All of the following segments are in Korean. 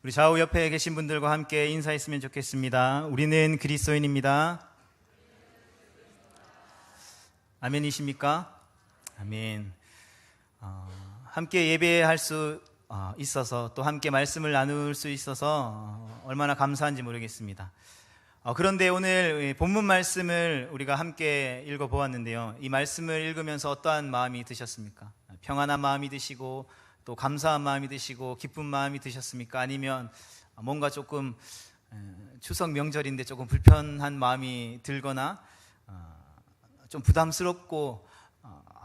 우리 좌우 옆에 계신 분들과 함께 인사했으면 좋겠습니다. 우리는 그리스도인입니다. 아멘이십니까? 아멘. 함께 예배할 수 있어서 또 함께 말씀을 나눌 수 있어서 얼마나 감사한지 모르겠습니다. 그런데 오늘 본문 말씀을 우리가 함께 읽어보았는데요. 이 말씀을 읽으면서 어떠한 마음이 드셨습니까? 평안한 마음이 드시고 또 감사한 마음이 드시고 기쁜 마음이 드셨습니까? 아니면 뭔가 조금 추석 명절인데 조금 불편한 마음이 들거나 좀 부담스럽고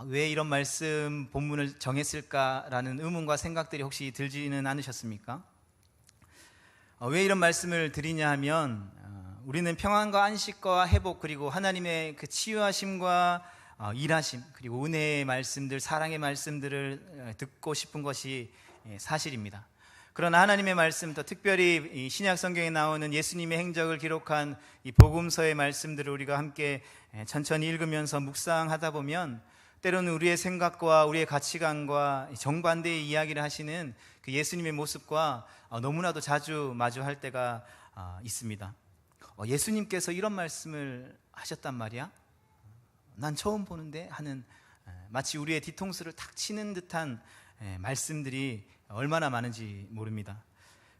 왜 이런 말씀 본문을 정했을까라는 의문과 생각들이 혹시 들지는 않으셨습니까? 왜 이런 말씀을 드리냐 하면 우리는 평안과 안식과 회복 그리고 하나님의 그 치유하심과 일하심 그리고 은혜의 말씀들, 사랑의 말씀들을 듣고 싶은 것이 사실입니다. 그러나 하나님의 말씀, 또 특별히 이 신약 성경에 나오는 예수님의 행적을 기록한 이 복음서의 말씀들을 우리가 함께 천천히 읽으면서 묵상하다 보면 때로는 우리의 생각과 우리의 가치관과 정반대의 이야기를 하시는 그 예수님의 모습과 너무나도 자주 마주할 때가 있습니다. 예수님께서 이런 말씀을 하셨단 말이야? 난 처음 보는데 하는 마치 우리의 뒤통수를 탁 치는 듯한 말씀들이 얼마나 많은지 모릅니다.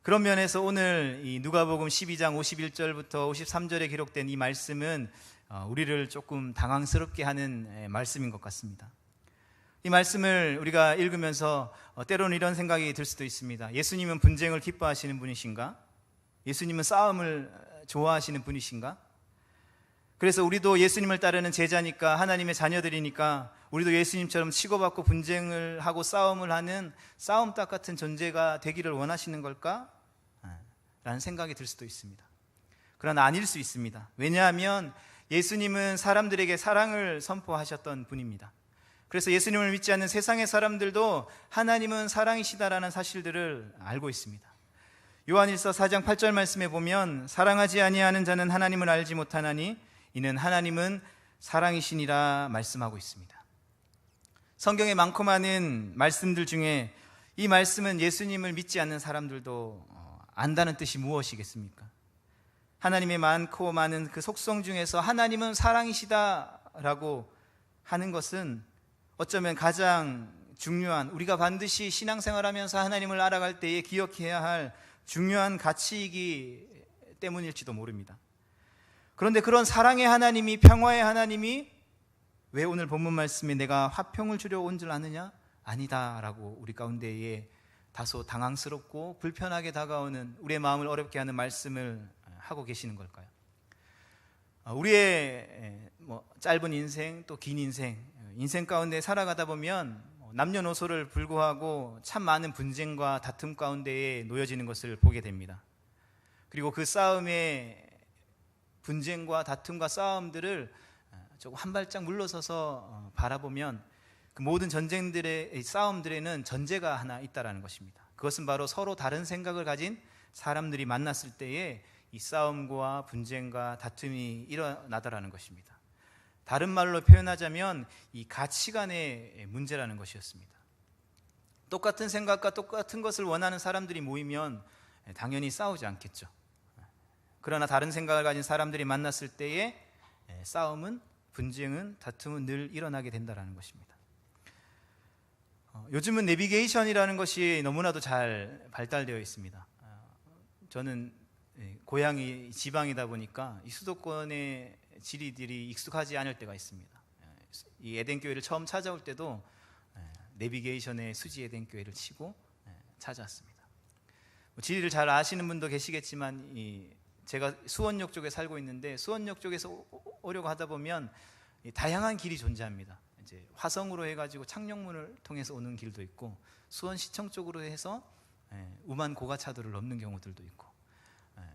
그런 면에서 오늘 이 누가복음 12장 51절부터 53절에 기록된 이 말씀은 우리를 조금 당황스럽게 하는 말씀인 것 같습니다. 이 말씀을 우리가 읽으면서 때로는 이런 생각이 들 수도 있습니다. 예수님은 분쟁을 기뻐하시는 분이신가? 예수님은 싸움을 좋아하시는 분이신가? 그래서 우리도 예수님을 따르는 제자니까, 하나님의 자녀들이니까 우리도 예수님처럼 치고받고 분쟁을 하고 싸움을 하는 싸움닭 같은 존재가 되기를 원하시는 걸까? 라는 생각이 들 수도 있습니다. 그러나 아닐 수 있습니다. 왜냐하면 예수님은 사람들에게 사랑을 선포하셨던 분입니다. 그래서 예수님을 믿지 않는 세상의 사람들도 하나님은 사랑이시다라는 사실들을 알고 있습니다. 요한일서 4장 8절 말씀에 보면 사랑하지 아니하는 자는 하나님을 알지 못하나니 이는 하나님은 사랑이시니라 말씀하고 있습니다. 성경에 많고 많은 말씀들 중에 이 말씀은 예수님을 믿지 않는 사람들도 안다는 뜻이 무엇이겠습니까? 하나님의 많고 많은 그 속성 중에서 하나님은 사랑이시다라고 하는 것은 어쩌면 가장 중요한, 우리가 반드시 신앙생활하면서 하나님을 알아갈 때에 기억해야 할 중요한 가치이기 때문일지도 모릅니다. 그런데 그런 사랑의 하나님이, 평화의 하나님이 왜 오늘 본문 말씀에 내가 화평을 주려 온 줄 아느냐? 아니다라고 우리 가운데에 다소 당황스럽고 불편하게 다가오는, 우리의 마음을 어렵게 하는 말씀을 하고 계시는 걸까요? 우리의 짧은 인생 또 긴 인생 가운데 살아가다 보면 남녀노소를 불구하고 참 많은 분쟁과 다툼 가운데에 놓여지는 것을 보게 됩니다. 그리고 그 싸움의 분쟁과 다툼과 싸움들을 조금 한 발짝 물러서서 바라보면 그 모든 전쟁들의 싸움들에는 전제가 하나 있다라는 것입니다. 그것은 바로 서로 다른 생각을 가진 사람들이 만났을 때에 이 싸움과 분쟁과 다툼이 일어나더라는 것입니다. 다른 말로 표현하자면 이 가치관의 문제라는 것이었습니다. 똑같은 생각과 똑같은 것을 원하는 사람들이 모이면 당연히 싸우지 않겠죠. 그러나 다른 생각을 가진 사람들이 만났을 때에 싸움은, 분쟁은, 다툼은 늘 일어나게 된다는 것입니다. 요즘은 내비게이션이라는 것이 너무나도 잘 발달되어 있습니다. 저는 고향이 지방이다 보니까 이 수도권의 지리들이 익숙하지 않을 때가 있습니다. 이 에덴교회를 처음 찾아올 때도 내비게이션의 수지 에덴교회를 치고 찾아왔습니다. 지리를 잘 아시는 분도 계시겠지만 제가 수원역 쪽에 살고 있는데 수원역 쪽에서 오려고 하다 보면 다양한 길이 존재합니다. 이제 화성으로 해가지고 창녕문을 통해서 오는 길도 있고 수원시청 쪽으로 해서 우만 고가차도를 넘는 경우들도 있고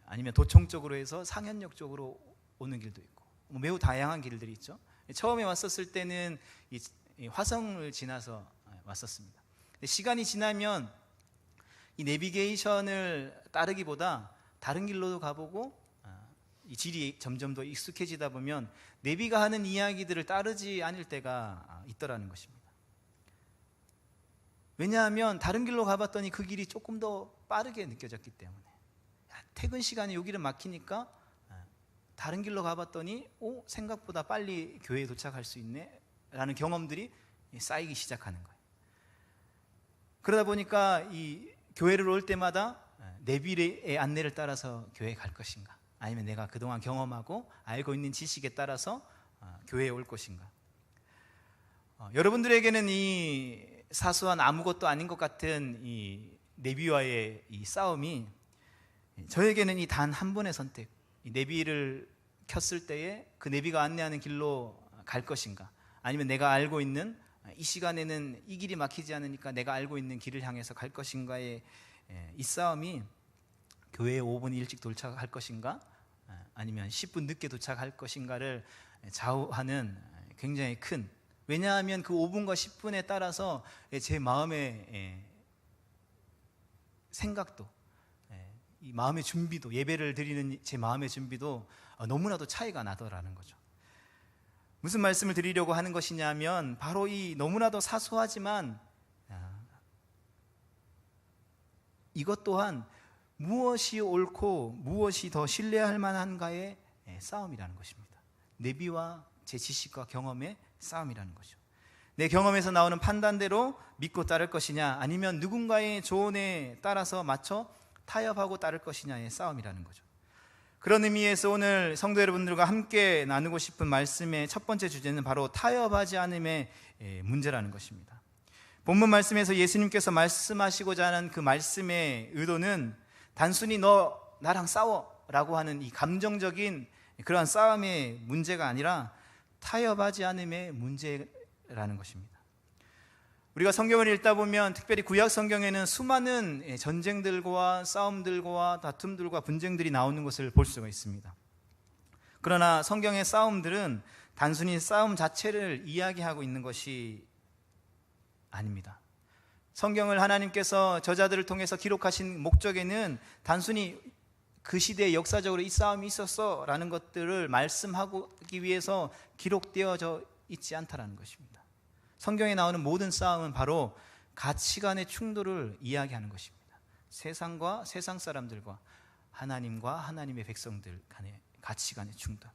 아니면 도청 쪽으로 해서 상현역 쪽으로 오는 길도 있고 매우 다양한 길들이 있죠. 처음에 왔었을 때는 이 화성을 지나서 왔었습니다. 근데 시간이 지나면 이 내비게이션을 따르기보다 다른 길로도 가보고 이 질이 점점 더 익숙해지다 보면 내비가 하는 이야기들을 따르지 않을 때가 있더라는 것입니다. 왜냐하면 다른 길로 가봤더니 그 길이 조금 더 빠르게 느껴졌기 때문에. 퇴근 시간에 여기를 막히니까 다른 길로 가봤더니 생각보다 빨리 교회에 도착할 수 있네 라는 경험들이 쌓이기 시작하는 거예요. 그러다 보니까 이 교회를 올 때마다 내비의 안내를 따라서 교회에 갈 것인가, 아니면 내가 그동안 경험하고 알고 있는 지식에 따라서 교회에 올 것인가. 여러분들에게는 이 사소한 아무것도 아닌 것 같은 이 내비와의 이 싸움이, 저에게는 이 단 한 번의 선택, 이 내비를 켰을 때에 그 내비가 안내하는 길로 갈 것인가, 아니면 내가 알고 있는 이 시간에는 이 길이 막히지 않으니까 내가 알고 있는 길을 향해서 갈 것인가의 이 싸움이, 교회에 5분 일찍 도착할 것인가 아니면 10분 늦게 도착할 것인가를 좌우하는 굉장히 큰, 왜냐하면 그 5분과 10분에 따라서 제 마음의 생각도, 이 마음의 준비도, 예배를 드리는 제 마음의 준비도 너무나도 차이가 나더라는 거죠. 무슨 말씀을 드리려고 하는 것이냐면, 바로 이 너무나도 사소하지만 이것 또한 무엇이 옳고 무엇이 더 신뢰할 만한가의 싸움이라는 것입니다. 내비와 제 지식과 경험의 싸움이라는 거죠. 내 경험에서 나오는 판단대로 믿고 따를 것이냐, 아니면 누군가의 조언에 따라서 맞춰 타협하고 따를 것이냐의 싸움이라는 거죠. 그런 의미에서 오늘 성도 여러분들과 함께 나누고 싶은 말씀의 첫 번째 주제는 바로 타협하지 않음의 문제라는 것입니다. 본문 말씀에서 예수님께서 말씀하시고자 하는 그 말씀의 의도는 단순히 너 나랑 싸워 라고 하는 이 감정적인 그러한 싸움의 문제가 아니라 타협하지 않음의 문제라는 것입니다. 우리가 성경을 읽다 보면, 특별히 구약 성경에는 수많은 전쟁들과 싸움들과 다툼들과 분쟁들이 나오는 것을 볼 수가 있습니다. 그러나 성경의 싸움들은 단순히 싸움 자체를 이야기하고 있는 것이 아닙니다. 성경을 하나님께서 저자들을 통해서 기록하신 목적에는 단순히 그 시대에 역사적으로 이 싸움이 있었어 라는 것들을 말씀하기 위해서 기록되어져 있지 않다라는 것입니다. 성경에 나오는 모든 싸움은 바로 가치관의 충돌을 이야기하는 것입니다. 세상과 세상 사람들과 하나님과 하나님의 백성들 간의 가치관의 충돌.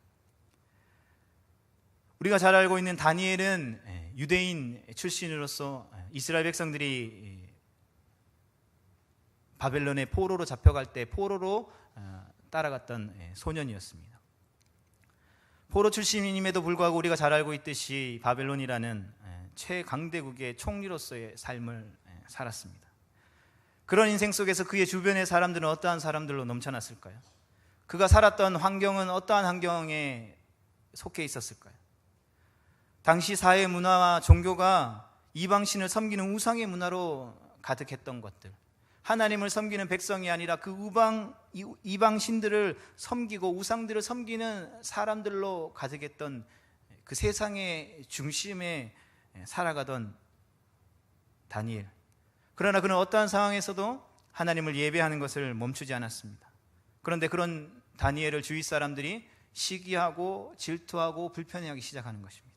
우리가 잘 알고 있는 다니엘은 유대인 출신으로서 이스라엘 백성들이 바벨론의 포로로 잡혀갈 때 포로로 따라갔던 소년이었습니다. 포로 출신임에도 불구하고 우리가 잘 알고 있듯이 바벨론이라는 최강대국의 총리로서의 삶을 살았습니다. 그런 인생 속에서 그의 주변의 사람들은 어떠한 사람들로 넘쳐났을까요? 그가 살았던 환경은 어떠한 환경에 속해 있었을까요? 당시 사회 문화와 종교가 이방신을 섬기는 우상의 문화로 가득했던 것들, 하나님을 섬기는 백성이 아니라 그 이방신들을 섬기고 우상들을 섬기는 사람들로 가득했던 그 세상의 중심에 살아가던 다니엘. 그러나 그는 어떠한 상황에서도 하나님을 예배하는 것을 멈추지 않았습니다. 그런데 그런 다니엘을 주위 사람들이 시기하고 질투하고 불편해하기 시작하는 것입니다.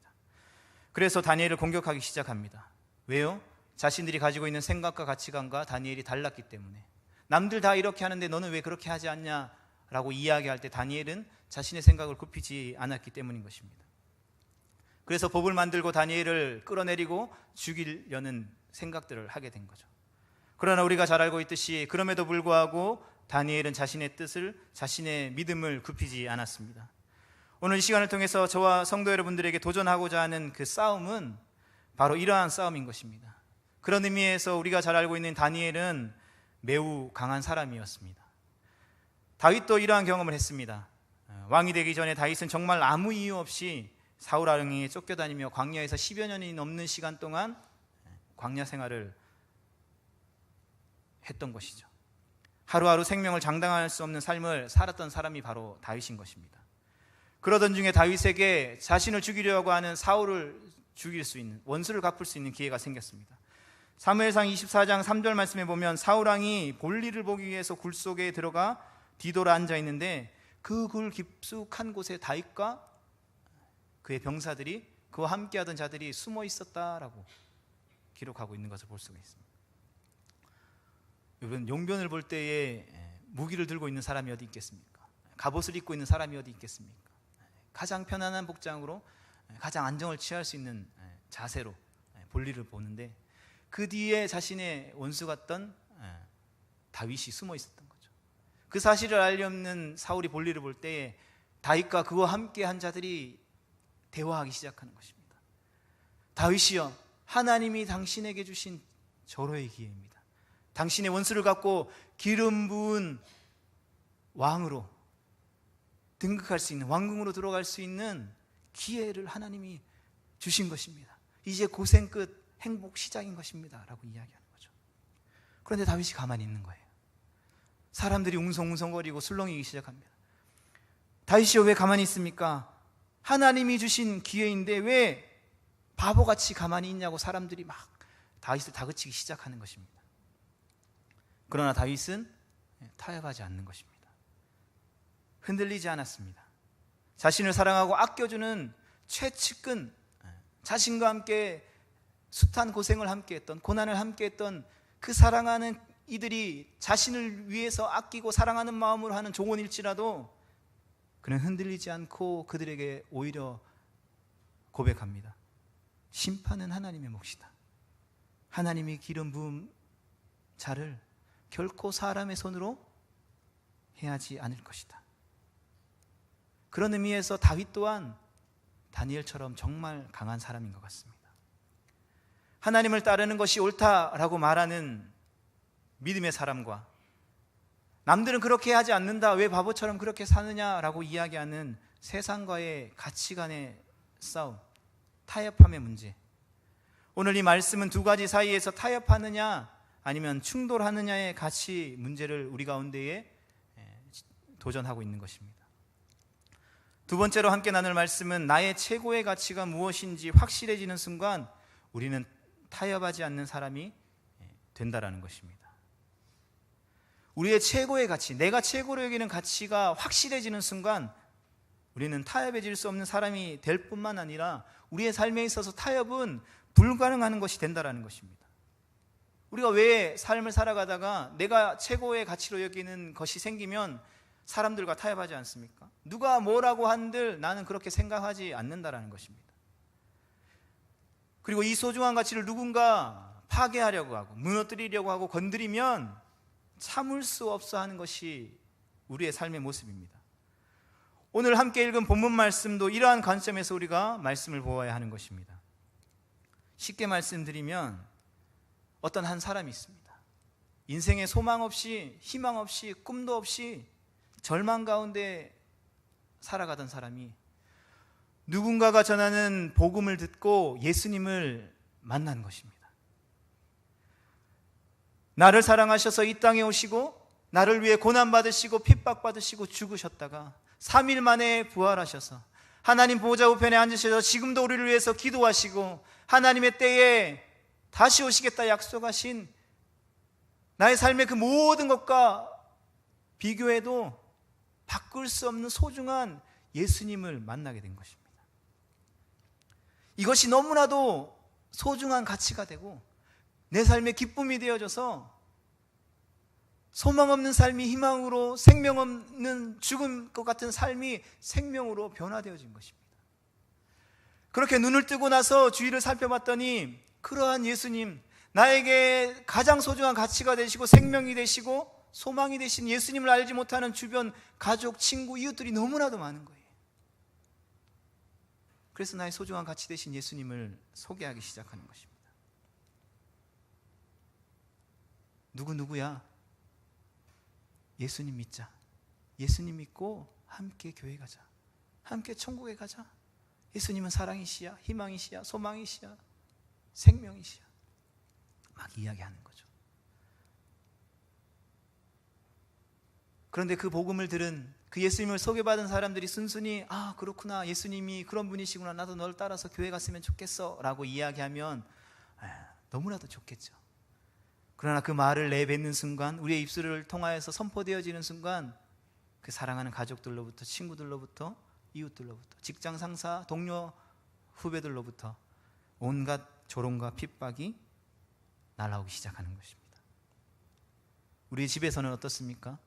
그래서 다니엘을 공격하기 시작합니다. 왜요? 자신들이 가지고 있는 생각과 가치관과 다니엘이 달랐기 때문에. 남들 다 이렇게 하는데 너는 왜 그렇게 하지 않냐라고 이야기할 때 다니엘은 자신의 생각을 굽히지 않았기 때문인 것입니다. 그래서 법을 만들고 다니엘을 끌어내리고 죽이려는 생각들을 하게 된 거죠. 그러나 우리가 잘 알고 있듯이 그럼에도 불구하고 다니엘은 자신의 뜻을, 자신의 믿음을 굽히지 않았습니다. 오늘 이 시간을 통해서 저와 성도 여러분들에게 도전하고자 하는 그 싸움은 바로 이러한 싸움인 것입니다. 그런 의미에서 우리가 잘 알고 있는 다니엘은 매우 강한 사람이었습니다. 다윗도 이러한 경험을 했습니다. 왕이 되기 전에 다윗은 정말 아무 이유 없이 사울 왕에게 쫓겨다니며 광야에서 10여 년이 넘는 시간 동안 광야 생활을 했던 것이죠. 하루하루 생명을 장담할 수 없는 삶을 살았던 사람이 바로 다윗인 것입니다. 그러던 중에 다윗에게 자신을 죽이려고 하는 사울을 죽일 수 있는, 원수를 갚을 수 있는 기회가 생겼습니다. 사무엘상 24장 3절 말씀에 보면 사울왕이 볼일을 보기 위해서 굴 속에 들어가 뒤돌아 앉아 있는데 그 굴 깊숙한 곳에 다윗과 그의 병사들이, 그와 함께하던 자들이 숨어 있었다라고 기록하고 있는 것을 볼 수가 있습니다. 여러분, 용변을 볼 때에 무기를 들고 있는 사람이 어디 있겠습니까? 갑옷을 입고 있는 사람이 어디 있겠습니까? 가장 편안한 복장으로 가장 안정을 취할 수 있는 자세로 볼일을 보는데, 그 뒤에 자신의 원수 같던 다윗이 숨어 있었던 거죠. 그 사실을 알리 없는 사울이 볼일을 볼 때에 다윗과 그와 함께 한 자들이 대화하기 시작하는 것입니다. 다윗이여, 하나님이 당신에게 주신 절호의 기회입니다. 당신의 원수를 갖고 기름 부은 왕으로 등극할 수 있는, 왕궁으로 들어갈 수 있는 기회를 하나님이 주신 것입니다. 이제 고생 끝 행복 시작인 것입니다 라고 이야기하는 거죠. 그런데 다윗이 가만히 있는 거예요. 사람들이 웅성웅성거리고 술렁이기 시작합니다. 다윗이요, 왜 가만히 있습니까? 하나님이 주신 기회인데 왜 바보같이 가만히 있냐고 사람들이 막 다윗을 다그치기 시작하는 것입니다. 그러나 다윗은 타협하지 않는 것입니다. 흔들리지 않았습니다. 자신을 사랑하고 아껴주는 최측근, 자신과 함께 숱한 고생을 함께했던, 고난을 함께했던 그 사랑하는 이들이 자신을 위해서 아끼고 사랑하는 마음으로 하는 종원일지라도 그는 흔들리지 않고 그들에게 오히려 고백합니다. 심판은 하나님의 몫이다. 하나님이 기름 부은 자를 결코 사람의 손으로 해하지 않을 것이다. 그런 의미에서 다윗 또한 다니엘처럼 정말 강한 사람인 것 같습니다. 하나님을 따르는 것이 옳다라고 말하는 믿음의 사람과 남들은 그렇게 하지 않는다, 왜 바보처럼 그렇게 사느냐라고 이야기하는 세상과의 가치관의 싸움, 타협함의 문제. 오늘 이 말씀은 두 가지 사이에서 타협하느냐 아니면 충돌하느냐의 가치 문제를 우리 가운데에 도전하고 있는 것입니다. 두 번째로 함께 나눌 말씀은 나의 최고의 가치가 무엇인지 확실해지는 순간 우리는 타협하지 않는 사람이 된다라는 것입니다. 우리의 최고의 가치, 내가 최고로 여기는 가치가 확실해지는 순간 우리는 타협해질 수 없는 사람이 될 뿐만 아니라 우리의 삶에 있어서 타협은 불가능한 것이 된다라는 것입니다. 우리가 왜 삶을 살아가다가 내가 최고의 가치로 여기는 것이 생기면 사람들과 타협하지 않습니까? 누가 뭐라고 한들 나는 그렇게 생각하지 않는다라는 것입니다. 그리고 이 소중한 가치를 누군가 파괴하려고 하고 무너뜨리려고 하고 건드리면 참을 수 없어 하는 것이 우리의 삶의 모습입니다. 오늘 함께 읽은 본문 말씀도 이러한 관점에서 우리가 말씀을 보아야 하는 것입니다. 쉽게 말씀드리면 어떤 한 사람이 있습니다. 인생에 소망 없이, 희망 없이, 꿈도 없이 절망 가운데 살아가던 사람이 누군가가 전하는 복음을 듣고 예수님을 만난 것입니다. 나를 사랑하셔서 이 땅에 오시고 나를 위해 고난받으시고 핍박받으시고 죽으셨다가 3일 만에 부활하셔서 하나님 보좌 우편에 앉으셔서 지금도 우리를 위해서 기도하시고 하나님의 때에 다시 오시겠다 약속하신 나의 삶의 그 모든 것과 비교해도 바꿀 수 없는 소중한 예수님을 만나게 된 것입니다. 이것이 너무나도 소중한 가치가 되고 내 삶의 기쁨이 되어져서 소망 없는 삶이 희망으로, 생명 없는 죽은 것 같은 삶이 생명으로 변화되어진 것입니다. 그렇게 눈을 뜨고 나서 주위를 살펴봤더니 그러한 예수님, 나에게 가장 소중한 가치가 되시고 생명이 되시고 소망이 되신 예수님을 알지 못하는 주변 가족, 친구, 이웃들이 너무나도 많은 거예요. 그래서 나의 소중한 가치 되신 예수님을 소개하기 시작하는 것입니다. 누구야? 예수님 믿자. 예수님 믿고 함께 교회 가자. 함께 천국에 가자. 예수님은 사랑이시야, 희망이시야, 소망이시야, 생명이시야. 막 이야기하는 거죠. 그런데 그 복음을 들은, 그 예수님을 소개받은 사람들이 순순히 그렇구나, 예수님이 그런 분이시구나, 나도 널 따라서 교회 갔으면 좋겠어 라고 이야기하면 너무나도 좋겠죠. 그러나 그 말을 내뱉는 순간, 우리의 입술을 통하여서 선포되어지는 순간 그 사랑하는 가족들로부터, 친구들로부터, 이웃들로부터, 직장 상사, 동료, 후배들로부터 온갖 조롱과 핍박이 날아오기 시작하는 것입니다. 우리 집에서는 어떻습니까?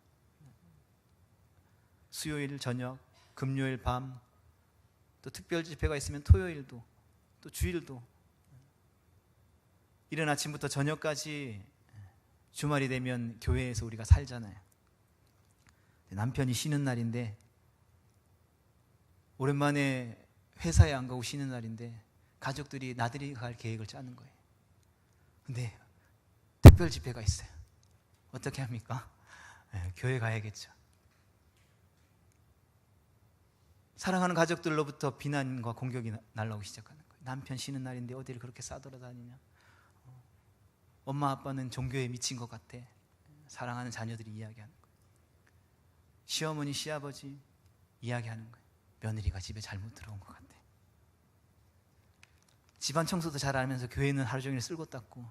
수요일 저녁, 금요일 밤, 또 특별 집회가 있으면 토요일도, 또 주일도, 이른 아침부터 저녁까지 주말이 되면 교회에서 우리가 살잖아요. 남편이 쉬는 날인데, 오랜만에 회사에 안 가고 쉬는 날인데 가족들이 나들이 갈 계획을 짜는 거예요. 근데 특별 집회가 있어요. 어떻게 합니까? 교회 가야겠죠. 사랑하는 가족들로부터 비난과 공격이 날라오기 시작하는 거예요. 남편 쉬는 날인데 어디를 그렇게 싸돌아다니냐. 엄마 아빠는 종교에 미친 것 같아. 사랑하는 자녀들이 이야기하는 거예요. 시어머니 시아버지 이야기하는 거예요. 며느리가 집에 잘못 들어온 것 같아. 집안 청소도 잘 안 하면서 교회는 하루 종일 쓸고 닦고,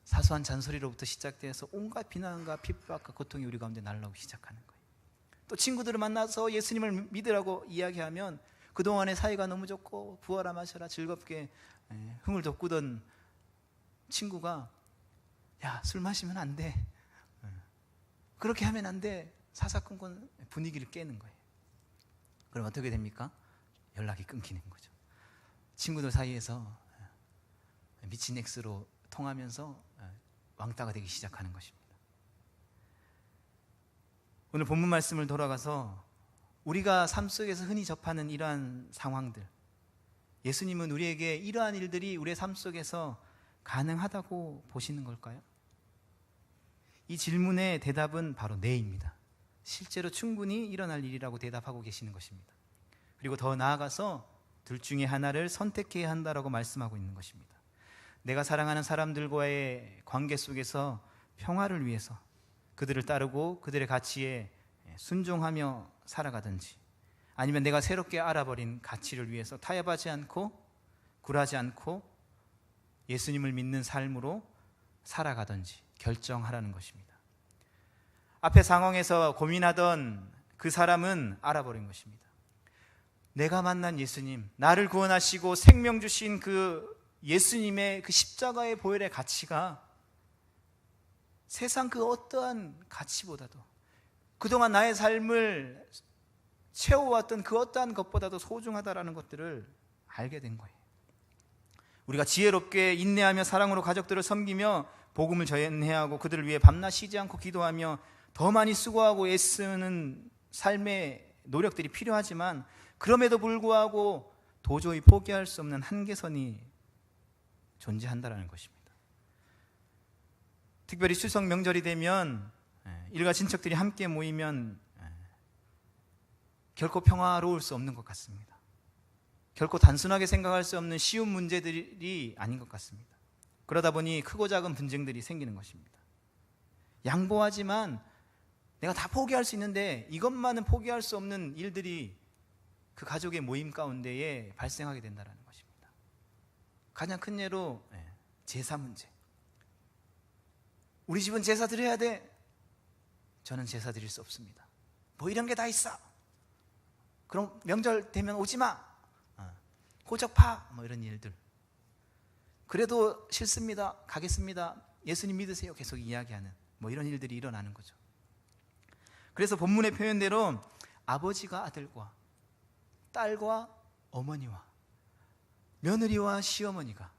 사소한 잔소리로부터 시작돼서 온갖 비난과 핍박과 고통이 우리 가운데 날라오기 시작하는 거예요. 또 친구들을 만나서 예수님을 믿으라고 이야기하면 그동안의 사이가 너무 좋고 부어라 마셔라 즐겁게 흥을 돋구던 친구가 야, 술 마시면 안 돼, 그렇게 하면 안 돼, 사사건건 분위기를 깨는 거예요. 그럼 어떻게 됩니까? 연락이 끊기는 거죠. 친구들 사이에서 미친 X로 통하면서 왕따가 되기 시작하는 것입니다. 오늘 본문 말씀을 돌아가서 우리가 삶 속에서 흔히 접하는 이러한 상황들, 예수님은 우리에게 이러한 일들이 우리의 삶 속에서 가능하다고 보시는 걸까요? 이 질문의 대답은 바로 네입니다. 실제로 충분히 일어날 일이라고 대답하고 계시는 것입니다. 그리고 더 나아가서 둘 중에 하나를 선택해야 한다라고 말씀하고 있는 것입니다. 내가 사랑하는 사람들과의 관계 속에서 평화를 위해서 그들을 따르고 그들의 가치에 순종하며 살아가든지, 아니면 내가 새롭게 알아버린 가치를 위해서 타협하지 않고 굴하지 않고 예수님을 믿는 삶으로 살아가든지 결정하라는 것입니다. 앞에 상황에서 고민하던 그 사람은 알아버린 것입니다. 내가 만난 예수님, 나를 구원하시고 생명 주신 그 예수님의 그 십자가의 보혈의 가치가 세상 그 어떠한 가치보다도, 그동안 나의 삶을 채워왔던 그 어떠한 것보다도 소중하다라는 것들을 알게 된 거예요. 우리가 지혜롭게 인내하며 사랑으로 가족들을 섬기며 복음을 전해야 하고 그들을 위해 밤낮 쉬지 않고 기도하며 더 많이 수고하고 애쓰는 삶의 노력들이 필요하지만, 그럼에도 불구하고 도저히 포기할 수 없는 한계선이 존재한다는 것입니다. 특별히 추석 명절이 되면 일가 친척들이 함께 모이면 결코 평화로울 수 없는 것 같습니다. 결코 단순하게 생각할 수 없는 쉬운 문제들이 아닌 것 같습니다. 그러다 보니 크고 작은 분쟁들이 생기는 것입니다. 양보하지만 내가 다 포기할 수 있는데 이것만은 포기할 수 없는 일들이 그 가족의 모임 가운데에 발생하게 된다는 것입니다. 가장 큰 예로 제사 문제. 우리 집은 제사 드려야 돼. 저는 제사 드릴 수 없습니다. 뭐 이런 게 다 있어. 그럼 명절 되면 오지 마. 호적파, 뭐 이런 일들. 그래도 싫습니다. 가겠습니다. 예수님 믿으세요. 계속 이야기하는 뭐 이런 일들이 일어나는 거죠. 그래서 본문의 표현대로 아버지가 아들과 딸과 어머니와 며느리와 시어머니가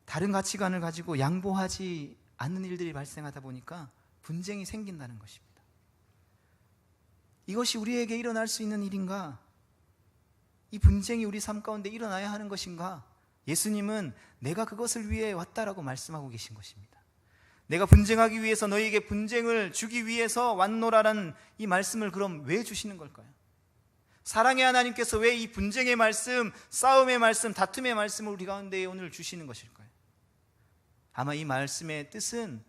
다른 가치관을 가지고 양보하지 않는 일들이 발생하다 보니까 분쟁이 생긴다는 것입니다. 이것이 우리에게 일어날 수 있는 일인가? 이 분쟁이 우리 삶 가운데 일어나야 하는 것인가? 예수님은 내가 그것을 위해 왔다라고 말씀하고 계신 것입니다. 내가 분쟁하기 위해서 너희에게 분쟁을 주기 위해서 왔노라라는 이 말씀을 그럼 왜 주시는 걸까요? 사랑의 하나님께서 왜 이 분쟁의 말씀, 싸움의 말씀, 다툼의 말씀을 우리 가운데 오늘 주시는 것일까요? 아마 이 말씀의 뜻은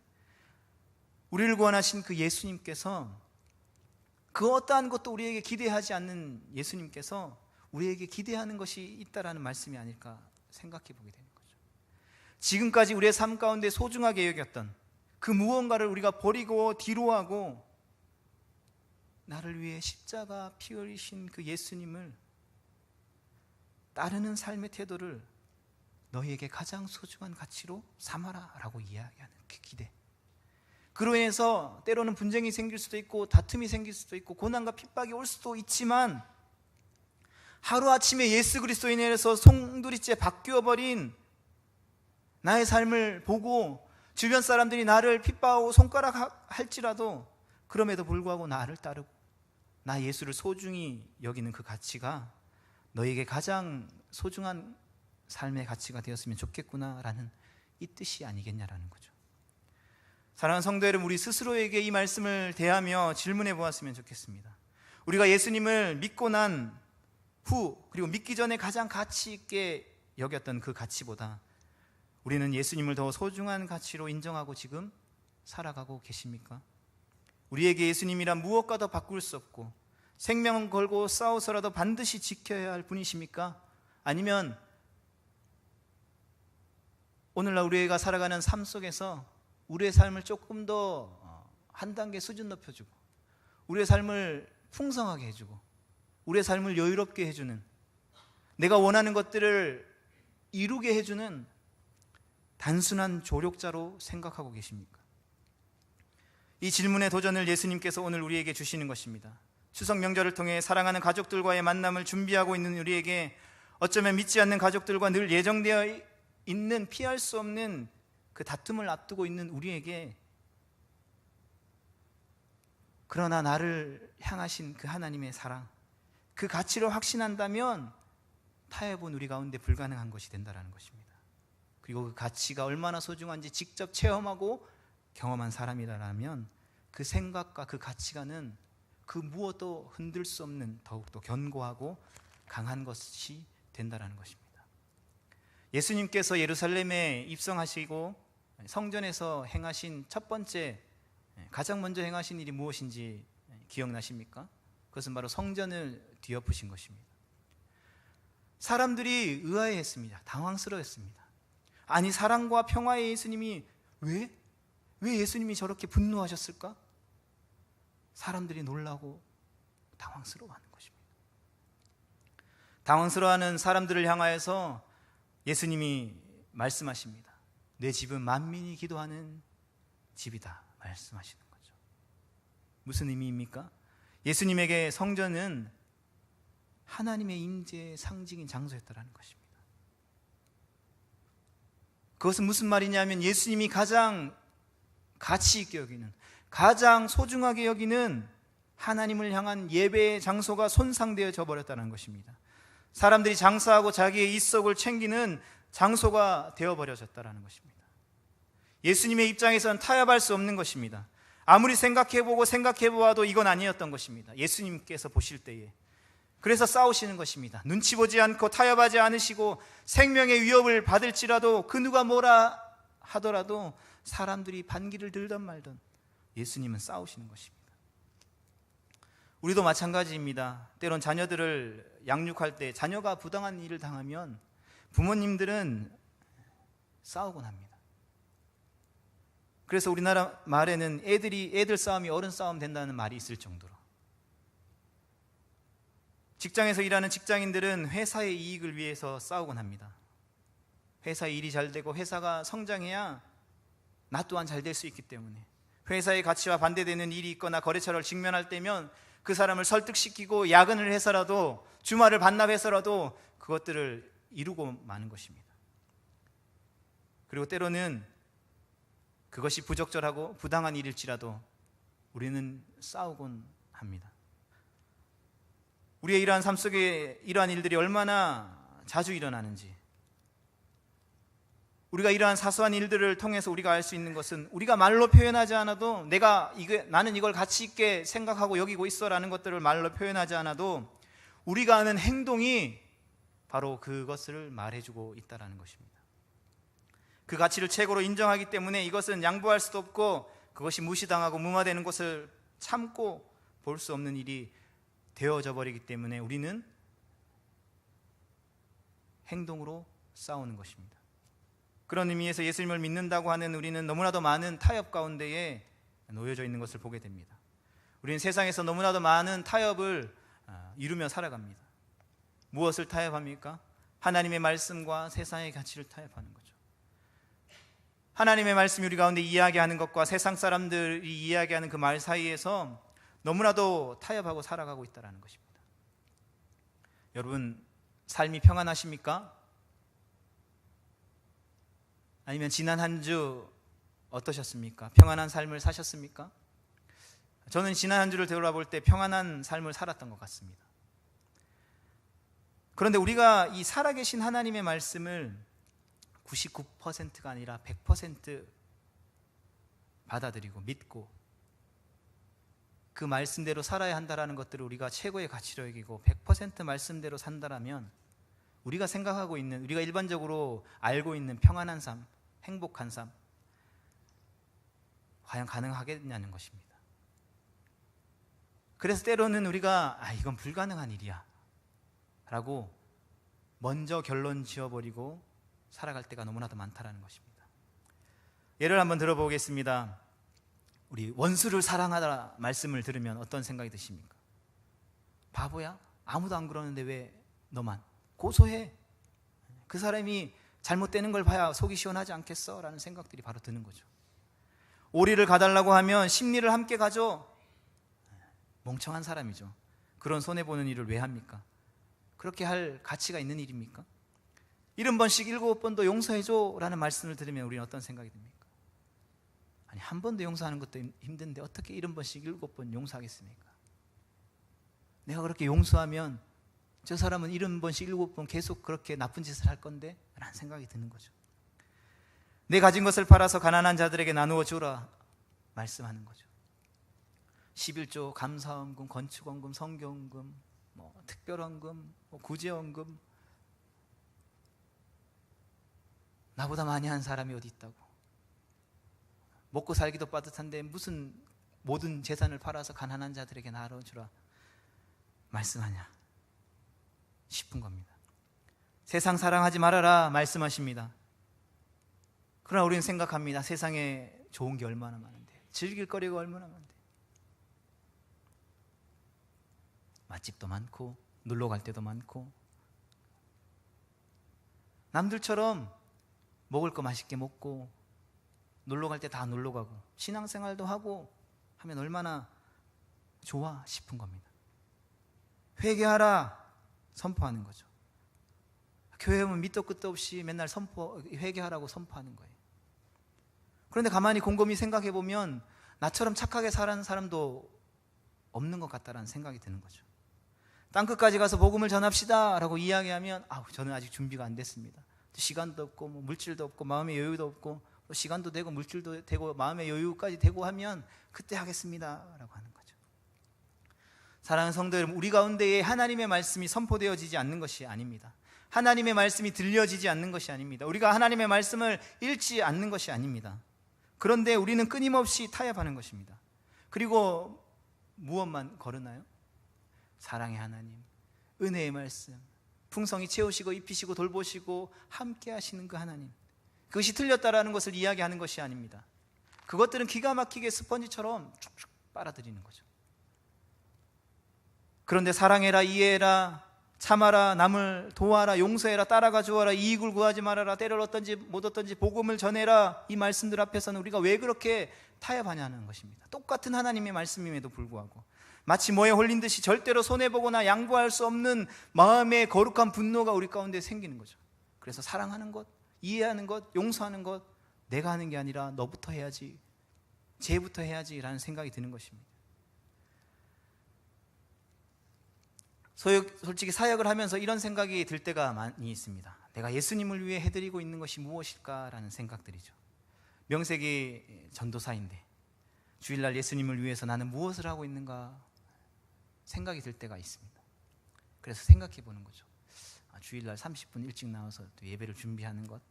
우리를 구원하신 그 예수님께서, 그 어떠한 것도 우리에게 기대하지 않는 예수님께서 우리에게 기대하는 것이 있다라는 말씀이 아닐까 생각해 보게 되는 거죠. 지금까지 우리의 삶 가운데 소중하게 여겼던 그 무언가를 우리가 버리고 뒤로하고 나를 위해 십자가 피 흘리신 그 예수님을 따르는 삶의 태도를 너희에게 가장 소중한 가치로 삼아라 라고 이야기하는 그 기대. 그로 인해서 때로는 분쟁이 생길 수도 있고 다툼이 생길 수도 있고 고난과 핍박이 올 수도 있지만, 하루아침에 예수 그리스도인에 의해서 송두리째 바뀌어버린 나의 삶을 보고 주변 사람들이 나를 핍박하고 손가락할지라도 그럼에도 불구하고 나를 따르고 나 예수를 소중히 여기는 그 가치가 너에게 가장 소중한 삶의 가치가 되었으면 좋겠구나라는 이 뜻이 아니겠냐라는 거죠. 사랑하는 성도 여러분, 우리 스스로에게 이 말씀을 대하며 질문해 보았으면 좋겠습니다. 우리가 예수님을 믿고 난 후, 그리고 믿기 전에 가장 가치 있게 여겼던 그 가치보다 우리는 예수님을 더 소중한 가치로 인정하고 지금 살아가고 계십니까? 우리에게 예수님이란 무엇과도 바꿀 수 없고 생명을 걸고 싸워서라도 반드시 지켜야 할 분이십니까? 아니면 오늘날 우리가 살아가는 삶 속에서 우리의 삶을 조금 더 한 단계 수준 높여주고 우리의 삶을 풍성하게 해주고 우리의 삶을 여유롭게 해주는, 내가 원하는 것들을 이루게 해주는 단순한 조력자로 생각하고 계십니까? 이 질문의 도전을 예수님께서 오늘 우리에게 주시는 것입니다. 추석 명절을 통해 사랑하는 가족들과의 만남을 준비하고 있는 우리에게, 어쩌면 믿지 않는 가족들과 늘 예정되어 있는 피할 수 없는 그 다툼을 앞두고 있는 우리에게, 그러나 나를 향하신 그 하나님의 사랑, 그 가치를 확신한다면 타협은 우리 가운데 불가능한 것이 된다는 것입니다. 그리고 그 가치가 얼마나 소중한지 직접 체험하고 경험한 사람이라면 그 생각과 그 가치관은 그 무엇도 흔들 수 없는 더욱더 견고하고 강한 것이 된다는 것입니다. 예수님께서 예루살렘에 입성하시고 성전에서 행하신 첫 번째, 가장 먼저 행하신 일이 무엇인지 기억나십니까? 그것은 바로 성전을 뒤엎으신 것입니다. 사람들이 의아해했습니다. 당황스러웠습니다. 아니, 사랑과 평화의 예수님이 왜 예수님이 저렇게 분노하셨을까? 사람들이 놀라고 당황스러워하는 것입니다. 당황스러워하는 사람들을 향하여서 예수님이 말씀하십니다. 내 집은 만민이 기도하는 집이다 말씀하시는 거죠. 무슨 의미입니까? 예수님에게 성전은 하나님의 임재의 상징인 장소였다는 것입니다. 그것은 무슨 말이냐면 예수님이 가장 가치 있게 여기는, 가장 소중하게 여기는 하나님을 향한 예배의 장소가 손상되어져 버렸다는 것입니다. 사람들이 장사하고 자기의 이석을 챙기는 장소가 되어버려졌다는 것입니다. 예수님의 입장에서는 타협할 수 없는 것입니다. 아무리 생각해보아도 이건 아니었던 것입니다. 예수님께서 보실 때에. 그래서 싸우시는 것입니다. 눈치 보지 않고 타협하지 않으시고 생명의 위협을 받을지라도 그 누가 뭐라 하더라도 사람들이 반기를 들던 말던 예수님은 싸우시는 것입니다. 우리도 마찬가지입니다. 때론 자녀들을 양육할 때 자녀가 부당한 일을 당하면 부모님들은 싸우곤 합니다. 그래서 우리나라 말에는 애들 싸움이 어른 싸움 된다는 말이 있을 정도로, 직장에서 일하는 직장인들은 회사의 이익을 위해서 싸우곤 합니다. 회사의 일이 잘 되고 회사가 성장해야 나 또한 잘 될 수 있기 때문에, 회사의 가치와 반대되는 일이 있거나 거래처를 직면할 때면 그 사람을 설득시키고 야근을 해서라도, 주말을 반납해서라도 그것들을 이루고 마는 것입니다. 그리고 때로는 그것이 부적절하고 부당한 일일지라도 우리는 싸우곤 합니다. 우리의 이러한 삶 속에 이러한 일들이 얼마나 자주 일어나는지, 우리가 이러한 사소한 일들을 통해서 우리가 알 수 있는 것은, 우리가 말로 표현하지 않아도 나는 이걸 가치 있게 생각하고 여기고 있어라는 것들을 말로 표현하지 않아도 우리가 하는 행동이 바로 그것을 말해주고 있다는 것입니다. 그 가치를 최고로 인정하기 때문에 이것은 양보할 수도 없고 그것이 무시당하고 무마되는 것을 참고 볼 수 없는 일이 되어져 버리기 때문에 우리는 행동으로 싸우는 것입니다. 그런 의미에서 예수님을 믿는다고 하는 우리는 너무나도 많은 타협 가운데에 놓여져 있는 것을 보게 됩니다. 우리는 세상에서 너무나도 많은 타협을 이루며 살아갑니다. 무엇을 타협합니까? 하나님의 말씀과 세상의 가치를 타협하는 거죠. 하나님의 말씀이 우리 가운데 이야기하는 것과 세상 사람들이 이야기하는 그 말 사이에서 너무나도 타협하고 살아가고 있다는 것입니다. 여러분, 삶이 평안하십니까? 아니면 지난 한 주 어떠셨습니까? 평안한 삶을 사셨습니까? 저는 지난 한 주를 되돌아볼 때 평안한 삶을 살았던 것 같습니다. 그런데 우리가 이 살아계신 하나님의 말씀을 99%가 아니라 100% 받아들이고 믿고 그 말씀대로 살아야 한다는 것들을 우리가 최고의 가치로 여기고 100% 말씀대로 산다면 우리가 생각하고 있는, 우리가 일반적으로 알고 있는 평안한 삶, 행복한 삶 과연 가능하겠냐는 것입니다. 그래서 때로는 우리가 이건 불가능한 일이야 라고 먼저 결론 지어버리고 살아갈 때가 너무나도 많다는 것입니다. 예를 한번 들어보겠습니다. 우리 원수를 사랑하라 말씀을 들으면 어떤 생각이 드십니까? 바보야? 아무도 안 그러는데 왜 너만? 고소해. 그 사람이 잘못되는 걸 봐야 속이 시원하지 않겠어? 라는 생각들이 바로 드는 거죠. 오리를 가달라고 하면 십리를 함께 가져. 멍청한 사람이죠. 그런 손해보는 일을 왜 합니까? 그렇게 할 가치가 있는 일입니까? 70번씩 7번도 용서해줘 라는 말씀을 들으면 우리는 어떤 생각이 듭니까? 아니, 한 번도 용서하는 것도 힘든데 어떻게 70번씩 7번 용서하겠습니까? 내가 그렇게 용서하면 저 사람은 70번씩 7번 계속 그렇게 나쁜 짓을 할 건데 라는 생각이 드는 거죠. 내 가진 것을 팔아서 가난한 자들에게 나누어 주라 말씀하는 거죠. 11조, 감사원금, 건축원금, 성경원금, 특별원금, 구제원금. 나보다 많이 한 사람이 어디 있다고. 먹고 살기도 빠듯한데 무슨 모든 재산을 팔아서 가난한 자들에게 나눠주라 말씀하냐 싶은 겁니다. 세상 사랑하지 말아라 말씀하십니다. 그러나 우리는 생각합니다. 세상에 좋은 게 얼마나 많은데, 즐길 거리가 얼마나 많은데, 맛집도 많고 놀러 갈 때도 많고 남들처럼 먹을 거 맛있게 먹고 놀러 갈 때 다 놀러 가고 신앙생활도 하고 하면 얼마나 좋아 싶은 겁니다. 회개하라 선포하는 거죠. 교회 오면 밑도 끝도 없이 맨날 회개하라고 선포하는 거예요. 그런데 가만히 곰곰이 생각해 보면 나처럼 착하게 살아는 사람도 없는 것 같다라는 생각이 드는 거죠. 땅끝까지 가서 복음을 전합시다 라고 이야기하면 저는 아직 준비가 안 됐습니다. 시간도 없고 물질도 없고 마음의 여유도 없고 시간도 되고 물질도 되고 마음의 여유까지 되고 하면 그때 하겠습니다 라고 하는 거죠. 사랑하는 성도 여러분, 우리 가운데에 하나님의 말씀이 선포되어지지 않는 것이 아닙니다. 하나님의 말씀이 들려지지 않는 것이 아닙니다. 우리가 하나님의 말씀을 읽지 않는 것이 아닙니다. 그런데 우리는 끊임없이 타협하는 것입니다. 그리고 무엇만 거르나요? 사랑의 하나님, 은혜의 말씀, 풍성히 채우시고 입히시고 돌보시고 함께 하시는 그 하나님, 그것이 틀렸다라는 것을 이야기하는 것이 아닙니다. 그것들은 기가 막히게 스펀지처럼 쭉쭉 빨아들이는 거죠. 그런데 사랑해라, 이해해라, 참아라, 남을 도와라, 용서해라, 따라가 주어라, 이익을 구하지 말아라, 때를 얻든지 못 얻든지 복음을 전해라, 이 말씀들 앞에서는 우리가 왜 그렇게 타협하냐는 것입니다. 똑같은 하나님의 말씀임에도 불구하고 마치 뭐에 홀린 듯이 절대로 손해보거나 양보할 수 없는 마음의 거룩한 분노가 우리 가운데 생기는 거죠. 그래서 사랑하는 것, 이해하는 것, 용서하는 것, 내가 하는 게 아니라 너부터 해야지, 쟤부터 해야지 라는 생각이 드는 것입니다. 솔직히 사역을 하면서 이런 생각이 들 때가 많이 있습니다. 내가 예수님을 위해 해드리고 있는 것이 무엇일까라는 생각들이죠. 명색이 전도사인데 주일날 예수님을 위해서 나는 무엇을 하고 있는가 생각이 들 때가 있습니다. 그래서 생각해 보는 거죠. 주일날 30분 일찍 나와서 또 예배를 준비하는 것,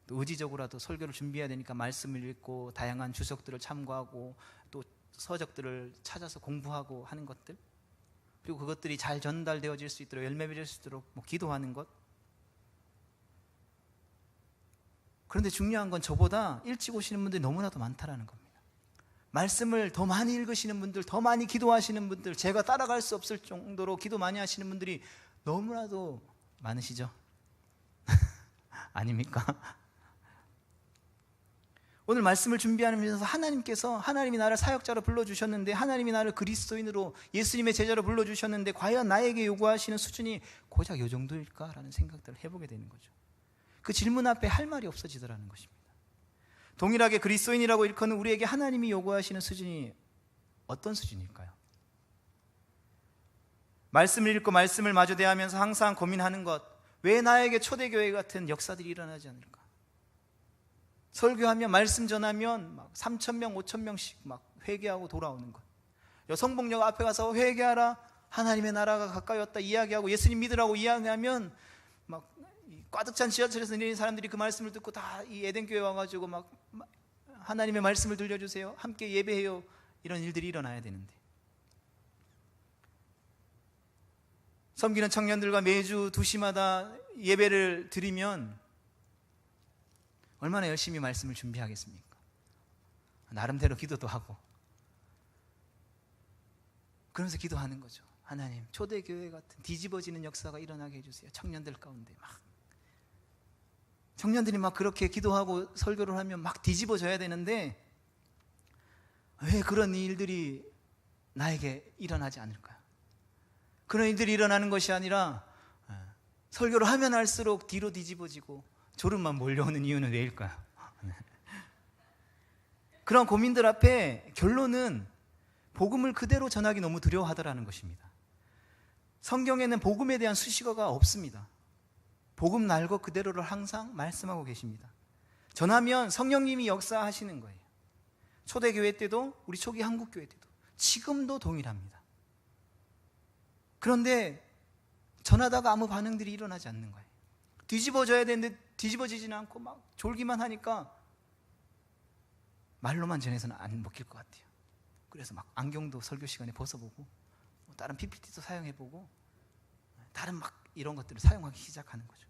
또 의지적으로라도 설교를 준비해야 되니까 말씀을 읽고 다양한 주석들을 참고하고 또 서적들을 찾아서 공부하고 하는 것들, 그리고 그것들이 잘 전달되어질 수 있도록, 열매 맺을 수 있도록 기도하는 것. 그런데 중요한 건 저보다 일찍 오시는 분들이 너무나도 많다라는 겁니다. 말씀을 더 많이 읽으시는 분들, 더 많이 기도하시는 분들, 제가 따라갈 수 없을 정도로 기도 많이 하시는 분들이 너무나도 많으시죠. 아닙니까? 오늘 말씀을 준비하면서 하나님이 나를 사역자로 불러주셨는데, 하나님이 나를 그리스도인으로 예수님의 제자로 불러주셨는데 과연 나에게 요구하시는 수준이 고작 이 정도일까라는 생각들을 해보게 되는 거죠. 그 질문 앞에 할 말이 없어지더라는 것입니다. 동일하게 그리스도인이라고 일컫는 우리에게 하나님이 요구하시는 수준이 어떤 수준일까요? 말씀을 읽고 말씀을 마주 대하면서 항상 고민하는 것, 왜 나에게 초대교회 같은 역사들이 일어나지 않을까? 설교하면, 말씀 전하면 막 3,000명, 5,000명씩 막 회개하고 돌아오는 것. 성복역 앞에 가서 회개하라, 하나님의 나라가 가까이 왔다 이야기하고 예수님 믿으라고 이야기하면 막 꽉 찬 지하철에서 내리는 사람들이 그 말씀을 듣고 다 이 에덴교회 와가지고 막 하나님의 말씀을 들려주세요, 함께 예배해요, 이런 일들이 일어나야 되는데, 섬기는 청년들과 매주 2시마다 예배를 드리면 얼마나 열심히 말씀을 준비하겠습니까? 나름대로 기도도 하고, 그러면서 기도하는 거죠. 하나님, 초대교회 같은 뒤집어지는 역사가 일어나게 해주세요. 청년들 가운데 청년들이 막 그렇게 기도하고 설교를 하면 막 뒤집어져야 되는데, 왜 그런 일들이 나에게 일어나지 않을까요? 그런 일들이 일어나는 것이 아니라 설교를 하면 할수록 뒤로 뒤집어지고 졸음만 몰려오는 이유는 왜일까요? 그런 고민들 앞에 결론은 복음을 그대로 전하기 너무 두려워하더라는 것입니다. 성경에는 복음에 대한 수식어가 없습니다. 복음 날 것 그대로를 항상 말씀하고 계십니다. 전하면 성령님이 역사하시는 거예요. 초대교회 때도, 우리 초기 한국교회 때도, 지금도 동일합니다. 그런데 전하다가 아무 반응들이 일어나지 않는 거예요. 뒤집어져야 되는데 뒤집어지지는 않고 막 졸기만 하니까 말로만 전해서는 안 먹힐 것 같아요. 그래서 막 안경도 설교 시간에 벗어보고, 다른 PPT도 사용해보고, 다른 막 이런 것들을 사용하기 시작하는 거죠.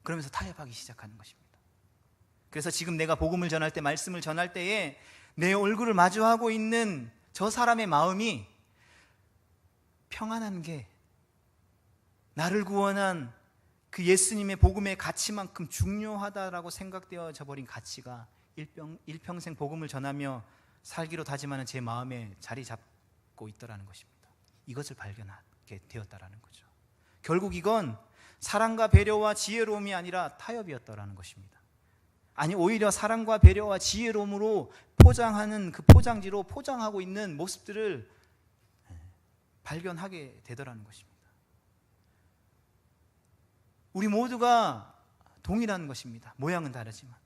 그러면서 타협하기 시작하는 것입니다. 그래서 지금 내가 복음을 전할 때, 말씀을 전할 때에 내 얼굴을 마주하고 있는 저 사람의 마음이 평안한 게 나를 구원한 그 예수님의 복음의 가치만큼 중요하다라고 생각되어져 버린 가치가 일평생 복음을 전하며 살기로 다짐하는 제 마음에 자리 잡고 있더라는 것입니다. 이것을 발견하게 되었다라는 거죠. 결국 이건 사랑과 배려와 지혜로움이 아니라 타협이었다라는 것입니다. 아니, 오히려 사랑과 배려와 지혜로움으로 포장하는 그 포장지로 포장하고 있는 모습들을 발견하게 되더라는 것입니다. 우리 모두가 동일한 것입니다. 모양은 다르지만.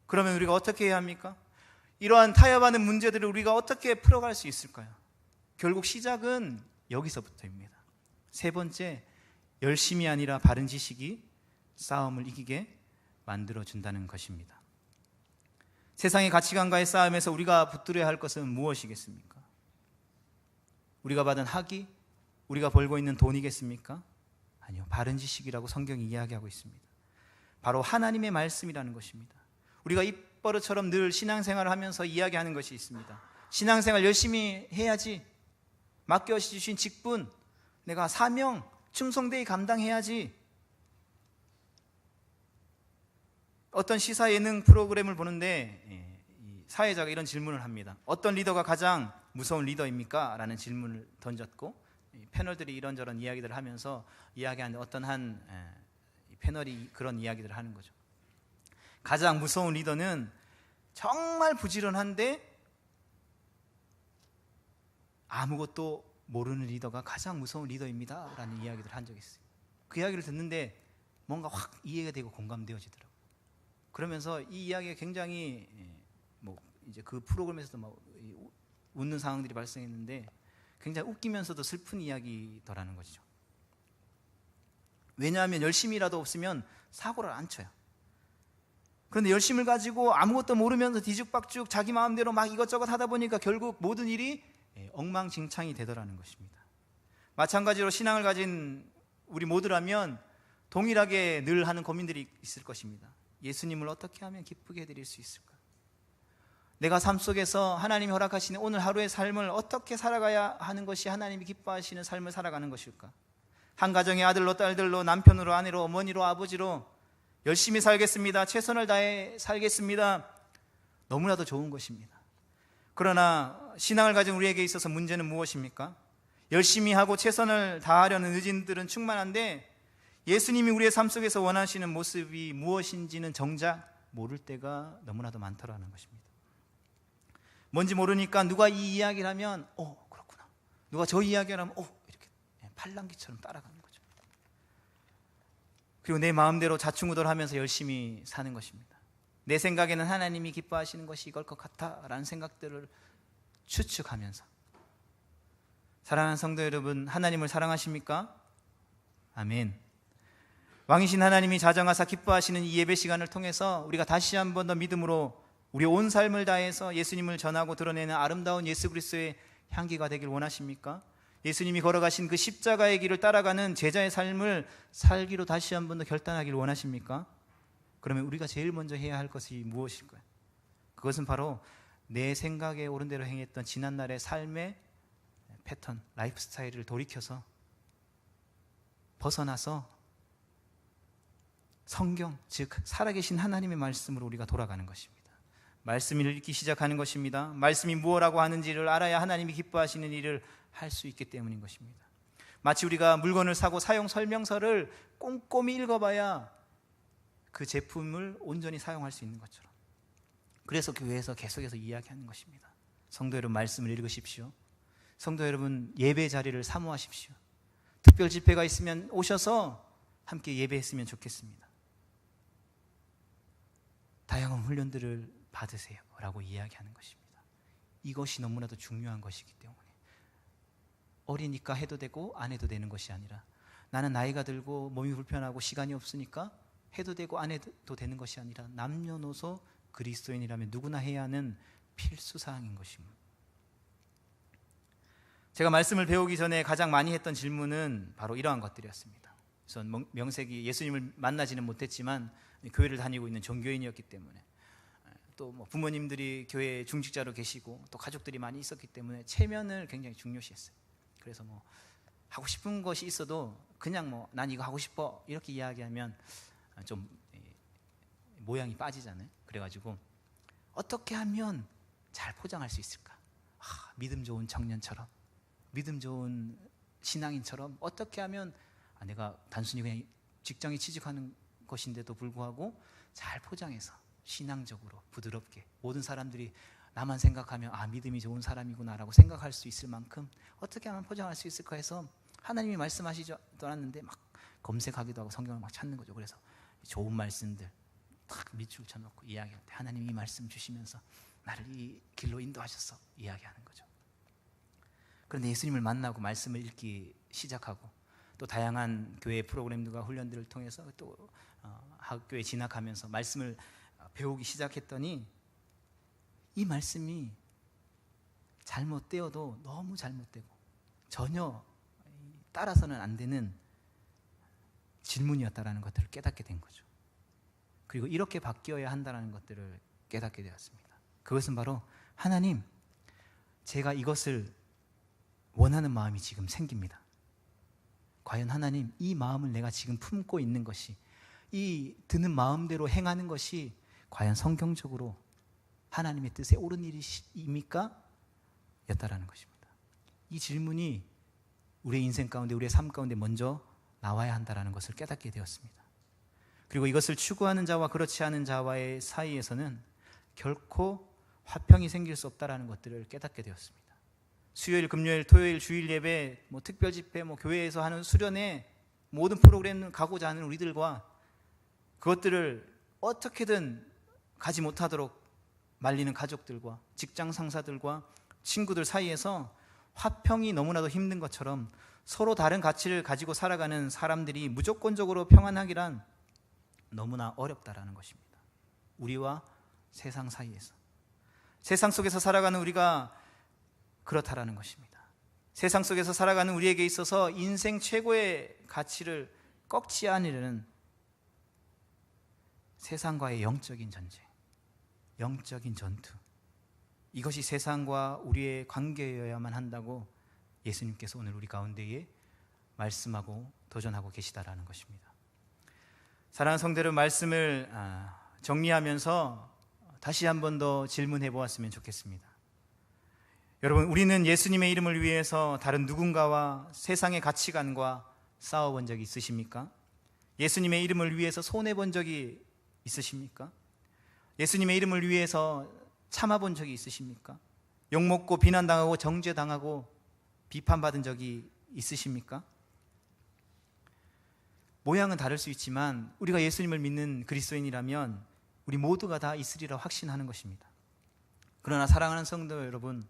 그러면 우리가 어떻게 해야 합니까? 이러한 타협하는 문제들을 우리가 어떻게 풀어갈 수 있을까요? 결국 시작은 여기서부터입니다. 세 번째, 열심이 아니라 바른 지식이 싸움을 이기게 만들어준다는 것입니다. 세상의 가치관과의 싸움에서 우리가 붙들어야 할 것은 무엇이겠습니까? 우리가 받은 학위, 우리가 벌고 있는 돈이겠습니까? 아니요, 바른 지식이라고 성경이 이야기하고 있습니다. 바로 하나님의 말씀이라는 것입니다. 우리가 입버릇처럼 늘 신앙생활을 하면서 이야기하는 것이 있습니다. 신앙생활 열심히 해야지, 맡겨주신 직분, 내가 사명, 충성되이 감당해야지. 어떤 시사 예능 프로그램을 보는데 사회자가 이런 질문을 합니다. 어떤 리더가 가장 무서운 리더입니까? 라는 질문을 던졌고, 패널들이 이런저런 이야기들을 하면서 이야기하는데, 어떤 한 패널이 그런 이야기들을 하는 거죠. 가장 무서운 리더는 정말 부지런한데 아무것도 모르는 리더가 가장 무서운 리더입니다 라는 이야기를 한 적이 있어요. 그 이야기를 듣는데 뭔가 확 이해가 되고 공감되어지더라고요. 그러면서 이 이야기가 굉장히 이제 그 프로그램에서도 웃는 상황들이 발생했는데, 굉장히 웃기면서도 슬픈 이야기더라는 것이죠. 왜냐하면 열심이라도 없으면 사고를 안 쳐요. 그런데 열심을 가지고 아무것도 모르면서 뒤죽박죽 자기 마음대로 막 이것저것 하다 보니까 결국 모든 일이 엉망진창이 되더라는 것입니다. 마찬가지로 신앙을 가진 우리 모두라면 동일하게 늘 하는 고민들이 있을 것입니다. 예수님을 어떻게 하면 기쁘게 해드릴 수 있을까? 내가 삶 속에서 하나님이 허락하시는 오늘 하루의 삶을 어떻게 살아가야 하는 것이 하나님이 기뻐하시는 삶을 살아가는 것일까? 한 가정의 아들로, 딸들로, 남편으로, 아내로, 어머니로, 아버지로 열심히 살겠습니다. 최선을 다해 살겠습니다. 너무나도 좋은 것입니다. 그러나 신앙을 가진 우리에게 있어서 문제는 무엇입니까? 열심히 하고 최선을 다하려는 의지들은 충만한데 예수님이 우리의 삶 속에서 원하시는 모습이 무엇인지는 정작 모를 때가 너무나도 많더라는 것입니다. 뭔지 모르니까 누가 이 이야기를 하면 그렇구나, 누가 저 이야기를 하면 이렇게 팔랑귀처럼 따라가는 거죠. 그리고 내 마음대로 자충우돌하면서 열심히 사는 것입니다. 내 생각에는 하나님이 기뻐하시는 것이 이걸 것 같아라는 생각들을 추측하면서. 사랑하는 성도 여러분, 하나님을 사랑하십니까? 아멘. 왕이신 하나님이 자정하사 기뻐하시는 이 예배 시간을 통해서 우리가 다시 한 번 더 믿음으로 우리 온 삶을 다해서 예수님을 전하고 드러내는 아름다운 예수 그리스도의 향기가 되길 원하십니까? 예수님이 걸어가신 그 십자가의 길을 따라가는 제자의 삶을 살기로 다시 한 번 더 결단하기를 원하십니까? 그러면 우리가 제일 먼저 해야 할 것이 무엇일까요? 그것은 바로 내 생각에 옳은 대로 행했던 지난날의 삶의 패턴, 라이프 스타일을 돌이켜서 벗어나서 성경, 즉 살아계신 하나님의 말씀으로 우리가 돌아가는 것입니다. 말씀을 읽기 시작하는 것입니다. 말씀이 무엇라고 하는지를 알아야 하나님이 기뻐하시는 일을 할 수 있기 때문인 것입니다. 마치 우리가 물건을 사고 사용 설명서를 꼼꼼히 읽어봐야 그 제품을 온전히 사용할 수 있는 것처럼, 그래서 교회에서 계속해서 이야기하는 것입니다. 성도 여러분, 말씀을 읽으십시오. 성도 여러분, 예배 자리를 사모하십시오. 특별 집회가 있으면 오셔서 함께 예배했으면 좋겠습니다. 다양한 훈련들을 받으세요 라고 이야기하는 것입니다. 이것이 너무나도 중요한 것이기 때문에 어리니까 해도 되고 안 해도 되는 것이 아니라, 나는 나이가 들고 몸이 불편하고 시간이 없으니까 해도 되고 안 해도 되는 것이 아니라, 남녀노소 그리스도인이라면 누구나 해야 하는 필수사항인 것입니다. 제가 말씀을 배우기 전에 가장 많이 했던 질문은 바로 이러한 것들이었습니다. 우선 명색이 예수님을 만나지는 못했지만 교회를 다니고 있는 종교인이었기 때문에, 또 부모님들이 교회 중직자로 계시고 또 가족들이 많이 있었기 때문에 체면을 굉장히 중요시했어요. 그래서 하고 싶은 것이 있어도 그냥 난 이거 하고 싶어 이렇게 이야기하면 좀 모양이 빠지잖아요. 그래가지고 어떻게 하면 잘 포장할 수 있을까? 믿음 좋은 청년처럼, 믿음 좋은 신앙인처럼 어떻게 하면 내가 단순히 그냥 직장에 취직하는 것인데도 불구하고 잘 포장해서 신앙적으로 부드럽게 모든 사람들이 나만 생각하면 믿음이 좋은 사람이구나라고 생각할 수 있을 만큼 어떻게 하면 포장할 수 있을까 해서 하나님이 말씀하시지 않았는데 막 검색하기도 하고 성경을 막 찾는 거죠. 그래서 좋은 말씀들 딱 밑줄 쳐놓고 이야기할 때 하나님이 이 말씀 주시면서 나를 이 길로 인도하셔서 이야기하는 거죠. 그런데 예수님을 만나고 말씀을 읽기 시작하고 또 다양한 교회 프로그램들과 훈련들을 통해서 또 학교에 진학하면서 말씀을 배우기 시작했더니 이 말씀이 잘못되어도 너무 잘못되고 전혀 따라서는 안 되는 질문이었다라는 것들을 깨닫게 된 거죠. 그리고 이렇게 바뀌어야 한다는 것들을 깨닫게 되었습니다. 그것은 바로 하나님, 제가 이것을 원하는 마음이 지금 생깁니다. 과연 하나님, 이 마음을 내가 지금 품고 있는 것이, 이 드는 마음대로 행하는 것이 과연 성경적으로 하나님의 뜻에 옳은 일입니까? 였다라는 것입니다. 이 질문이 우리의 인생 가운데, 우리의 삶 가운데 먼저 나와야 한다라는 것을 깨닫게 되었습니다. 그리고 이것을 추구하는 자와 그렇지 않은 자와의 사이에서는 결코 화평이 생길 수 없다라는 것들을 깨닫게 되었습니다. 수요일, 금요일, 토요일, 주일 예배, 특별 집회, 교회에서 하는 수련회, 모든 프로그램을 가고자 하는 우리들과 그것들을 어떻게든 가지 못하도록 말리는 가족들과 직장 상사들과 친구들 사이에서 화평이 너무나도 힘든 것처럼 서로 다른 가치를 가지고 살아가는 사람들이 무조건적으로 평안하기란 너무나 어렵다라는 것입니다. 우리와 세상 사이에서, 세상 속에서 살아가는 우리가 그렇다라는 것입니다. 세상 속에서 살아가는 우리에게 있어서 인생 최고의 가치를 꺾지 않으려는 세상과의 영적인 전쟁, 영적인 전투, 이것이 세상과 우리의 관계여야만 한다고 예수님께서 오늘 우리 가운데에 말씀하고 도전하고 계시다라는 것입니다. 사랑하는 성도들, 말씀을 정리하면서 다시 한 번 더 질문해 보았으면 좋겠습니다. 여러분, 우리는 예수님의 이름을 위해서 다른 누군가와 세상의 가치관과 싸워본 적이 있으십니까? 예수님의 이름을 위해서 손해본 적이 있으십니까? 예수님의 이름을 위해서 참아본 적이 있으십니까? 욕먹고 비난당하고 정죄당하고 비판받은 적이 있으십니까? 모양은 다를 수 있지만 우리가 예수님을 믿는 그리스도인이라면 우리 모두가 다 있으리라 확신하는 것입니다. 그러나 사랑하는 성도 여러분,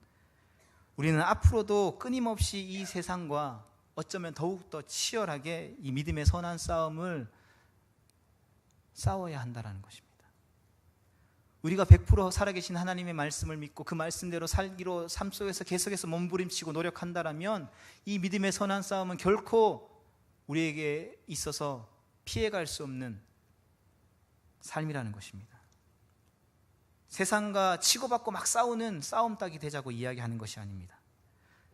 우리는 앞으로도 끊임없이 이 세상과 어쩌면 더욱더 치열하게 이 믿음의 선한 싸움을 싸워야 한다는 것입니다. 우리가 100% 살아계신 하나님의 말씀을 믿고 그 말씀대로 살기로 삶 속에서 계속해서 몸부림치고 노력한다면 이 믿음의 선한 싸움은 결코 우리에게 있어서 피해갈 수 없는 삶이라는 것입니다. 세상과 치고받고 막 싸우는 싸움닭이 되자고 이야기하는 것이 아닙니다.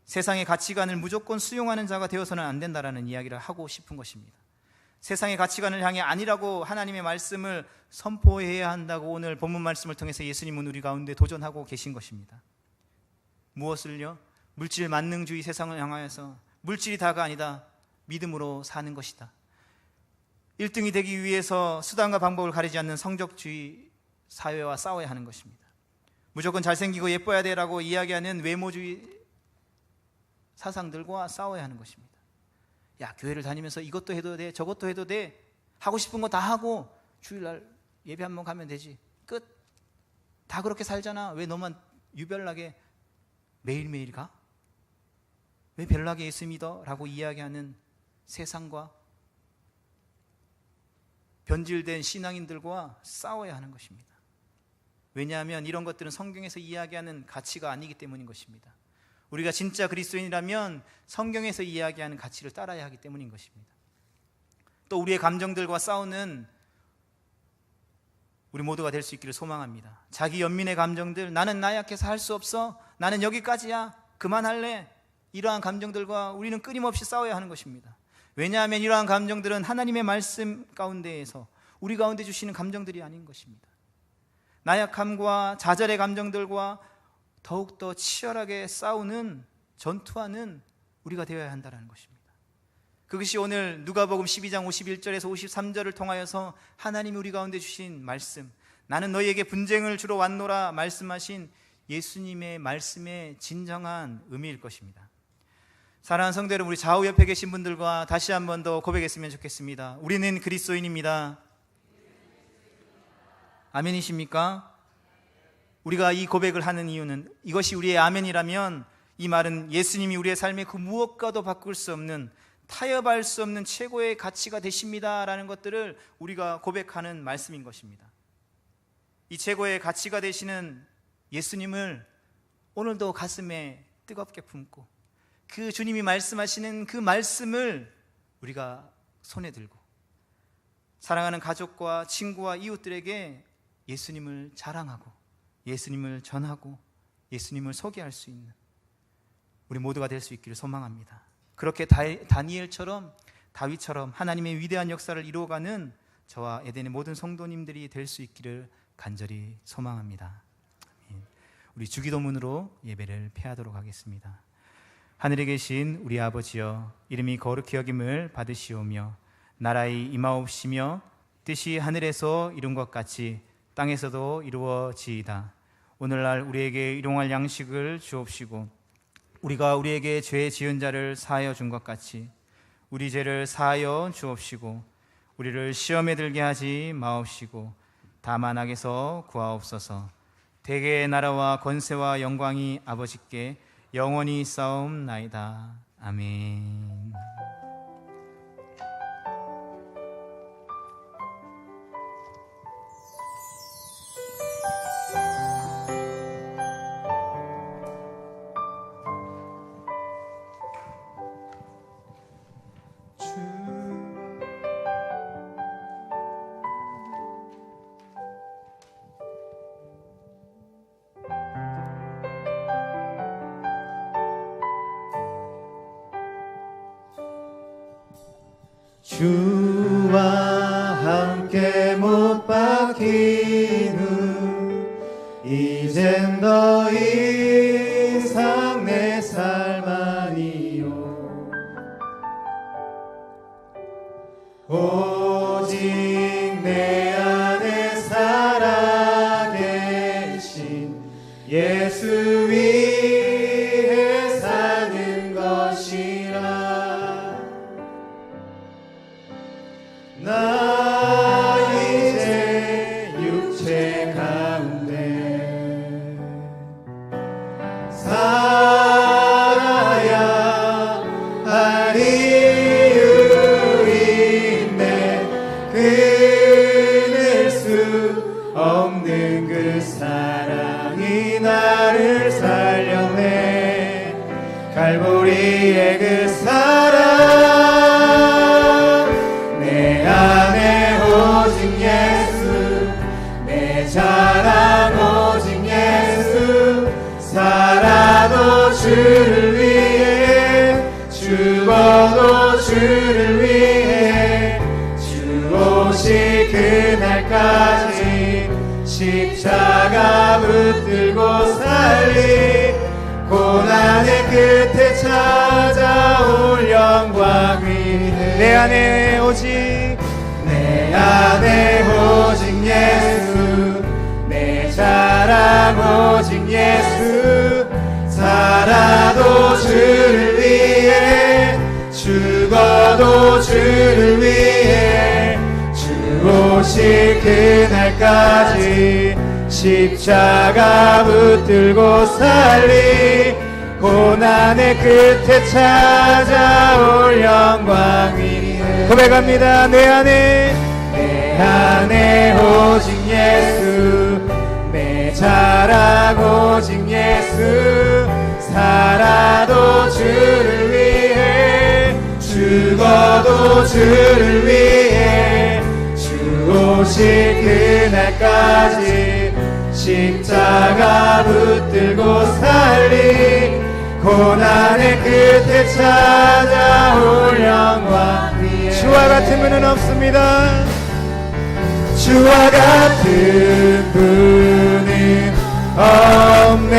세상의 가치관을 무조건 수용하는 자가 되어서는 안 된다라는 이야기를 하고 싶은 것입니다. 세상의 가치관을 향해 아니라고 하나님의 말씀을 선포해야 한다고 오늘 본문 말씀을 통해서 예수님은 우리 가운데 도전하고 계신 것입니다. 무엇을요? 물질 만능주의 세상을 향하여서 물질이 다가 아니다, 믿음으로 사는 것이다. 1등이 되기 위해서 수단과 방법을 가리지 않는 성적주의 사회와 싸워야 하는 것입니다. 무조건 잘생기고 예뻐야 되라고 이야기하는 외모주의 사상들과 싸워야 하는 것입니다. 야, 교회를 다니면서 이것도 해도 돼, 저것도 해도 돼, 하고 싶은 거 다 하고 주일날 예배 한번 가면 되지, 끝. 다 그렇게 살잖아, 왜 너만 유별나게 매일매일 가? 왜 별나게 예수 믿어? 라고 이야기하는 세상과 변질된 신앙인들과 싸워야 하는 것입니다. 왜냐하면 이런 것들은 성경에서 이야기하는 가치가 아니기 때문인 것입니다. 우리가 진짜 그리스도인이라면 성경에서 이야기하는 가치를 따라야 하기 때문인 것입니다. 또 우리의 감정들과 싸우는 우리 모두가 될 수 있기를 소망합니다. 자기 연민의 감정들, 나는 나약해서 할 수 없어, 나는 여기까지야, 그만할래, 이러한 감정들과 우리는 끊임없이 싸워야 하는 것입니다. 왜냐하면 이러한 감정들은 하나님의 말씀 가운데에서 우리 가운데 주시는 감정들이 아닌 것입니다. 나약함과 좌절의 감정들과 더욱더 치열하게 싸우는, 전투하는 우리가 되어야 한다는 것입니다. 그것이 오늘 누가복음 12장 51절에서 53절을 통하여서 하나님이 우리 가운데 주신 말씀, 나는 너희에게 분쟁을 주러 왔노라 말씀하신 예수님의 말씀의 진정한 의미일 것입니다. 사랑하는 성도 여러분, 우리 좌우 옆에 계신 분들과 다시 한 번 더 고백했으면 좋겠습니다. 우리는 그리스도인입니다. 아멘이십니까? 우리가 이 고백을 하는 이유는, 이것이 우리의 아멘이라면 이 말은 예수님이 우리의 삶의 그 무엇과도 바꿀 수 없는, 타협할 수 없는 최고의 가치가 되십니다 라는 것들을 우리가 고백하는 말씀인 것입니다. 이 최고의 가치가 되시는 예수님을 오늘도 가슴에 뜨겁게 품고 그 주님이 말씀하시는 그 말씀을 우리가 손에 들고 사랑하는 가족과 친구와 이웃들에게 예수님을 자랑하고 예수님을 전하고 예수님을 소개할 수 있는 우리 모두가 될 수 있기를 소망합니다. 그렇게 다니엘처럼, 다윗처럼 하나님의 위대한 역사를 이루어가는 저와 에덴의 모든 성도님들이 될 수 있기를 간절히 소망합니다. 우리 주기도문으로 예배를 폐하도록 하겠습니다. 하늘에 계신 우리 아버지여, 이름이 거룩히 여김을 받으시오며 나라의 임하옵시며 뜻이 하늘에서 이룬 것 같이 땅에서도 이루어지이다. 오늘날 우리에게 일용할 양식을 주옵시고 우리가 우리에게 죄 지은 자를 사하여 준 것 같이 우리 죄를 사하여 주옵시고 우리를 시험에 들게 하지 마옵시고 다만 악에서 구하옵소서. 대개의 나라와 권세와 영광이 아버지께 영원히 싸움나이다. 아멘. 주와 함께 더 이상 내 삶 아니요 오직 내 안에 살아계신 예수 위해 사는 것이라. 나 이제 육체 가운데 살아야 할 이유 있네. 끊을 수 없는 그 사랑이 나를 살려내. 갈보리의 그 사랑 내 안에 오직 예수, 내 자랑 오직 예수. 살아도 주를 위해, 죽어도 주를 위해. 주 오실 그날까지 십자가 붙들고 살리. 고난의 끝에 찾아올 영광 위에 내 안에 오직, 내 안에 오직 예수, 내 자랑 오직 예수. 살아도 주를 위해, 죽어도 주를 위해. 주 오실 그날까지 십자가 붙들고 살리. 고난의 끝에 찾아올 영광 위에 고백합니다. 내 안에 오직 예수, 내 자랑 오직 예수. 살아도 주를 위해, 죽어도 주를 위해. 주 오실 그날까지 십자가 붙들고 살리. 고난의 끝에 찾아올 영광 위에 주와 같은 분은 없습니다. 주와 같은 분은 없네.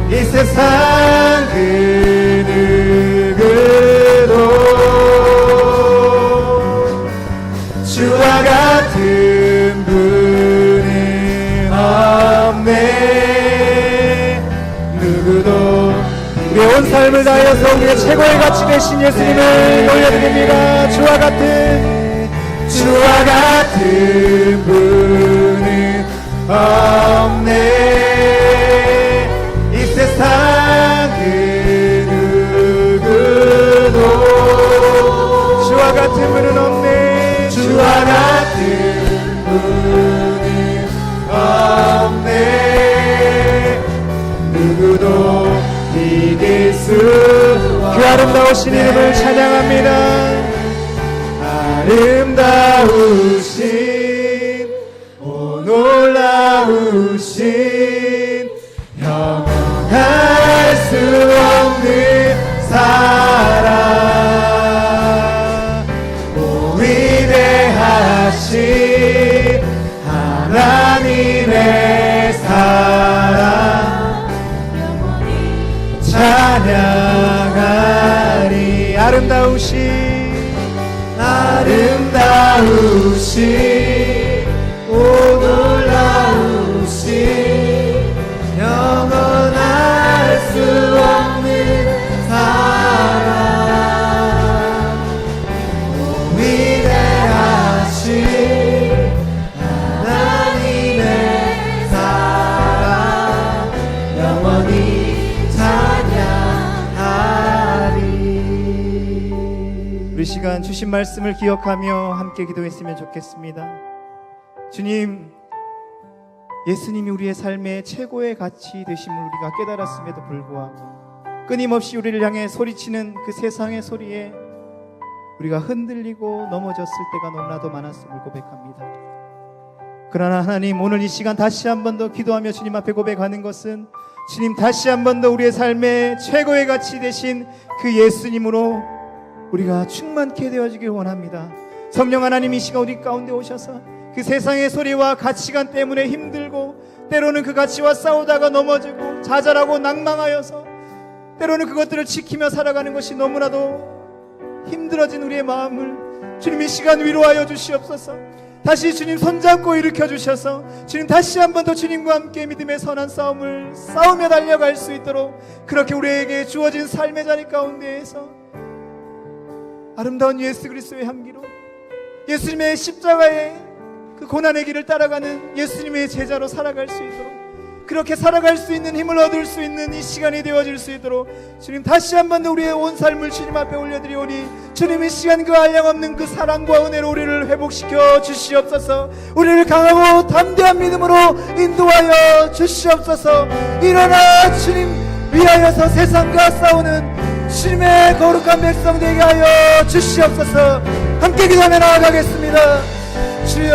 이 세상 그 누구도 주와 같은 분은 없네. 누구도 우리 온 삶을 다하여서 우리의 최고의 가치 되신 예수님을 올려드립니다. 주와 같은 분은 없네. 이 세상 그 누구도 주와 같은 분은 없네. 주와 같은 분은 없네. 누구도 이길 수 그 아름다우신 이름을 찬양합니다. 아름다우신 오 놀라우신 영원할 수 없는 사랑. 오 위대하신 하나님의 사랑 영원히 찬양하리. 아름다우신 오 놀라우신 영원할 수 없는 사랑. 오 위대하신 하나님의 사랑 영원히 찬양하리. 우리 시간 주신 말씀을 기억하며 함께 기도했으면 좋겠습니다. 주님, 예수님이 우리의 삶의 최고의 가치 되심을 우리가 깨달았음에도 불구하고 끊임없이 우리를 향해 소리치는 그 세상의 소리에 우리가 흔들리고 넘어졌을 때가 너무나도 많았음을 고백합니다. 그러나 하나님, 오늘 이 시간 다시 한 번 더 기도하며 주님 앞에 고백하는 것은 주님 다시 한 번 더 우리의 삶의 최고의 가치 되신 그 예수님으로 우리가 충만케 되어지길 원합니다. 성령 하나님, 이 시간 우리 가운데 오셔서 그 세상의 소리와 가치관 때문에 힘들고 때로는 그 가치와 싸우다가 넘어지고 좌절하고 낭망하여서 때로는 그것들을 지키며 살아가는 것이 너무나도 힘들어진 우리의 마음을 주님 이 시간 위로하여 주시옵소서. 다시 주님 손잡고 일으켜 주셔서 주님 다시 한 번 더 주님과 함께 믿음의 선한 싸움을 싸우며 달려갈 수 있도록 그렇게 우리에게 주어진 삶의 자리 가운데에서 아름다운 예수 그리스도의 향기로 예수님의 십자가의 그 고난의 길을 따라가는 예수님의 제자로 살아갈 수 있도록 그렇게 살아갈 수 있는 힘을 얻을 수 있는 이 시간이 되어질 수 있도록 주님 다시 한 번 더 우리의 온 삶을 주님 앞에 올려드리오니 주님 이 시간 그 한량없는 그 사랑과 은혜로 우리를 회복시켜 주시옵소서. 우리를 강하고 담대한 믿음으로 인도하여 주시옵소서. 일어나 주님 위하여서 세상과 싸우는 주님의 거룩한 백성 되게 하여 주시옵소서. 함께 기도하며 나아가겠습니다. 주여,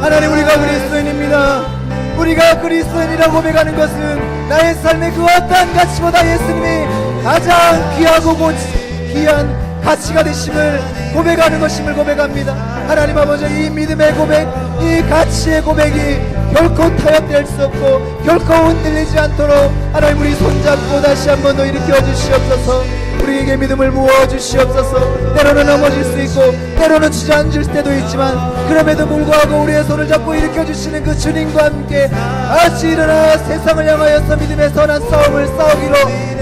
하나님, 우리가 그리스도인입니다. 우리가 그리스도인이라고 고백하는 것은 나의 삶의 그 어떠한 가치보다 예수님이 가장 귀하고 귀한 가치가 되심을 고백하는 것임을 고백합니다. 하나님 아버지, 이 믿음의 고백, 이 가치의 고백이 결코 타협될 수 없고 결코 흔들리지 않도록 하나님 우리 손잡고 다시 한 번 더 일으켜 주시옵소서. 우리에게 믿음을 부어 주시옵소서. 때로는 넘어질 수 있고 때로는 주저앉을 때도 있지만 그럼에도 불구하고 우리의 손을 잡고 일으켜 주시는 그 주님과 함께 다시 일어나 세상을 향하여서 믿음의 선한 싸움을 싸우기로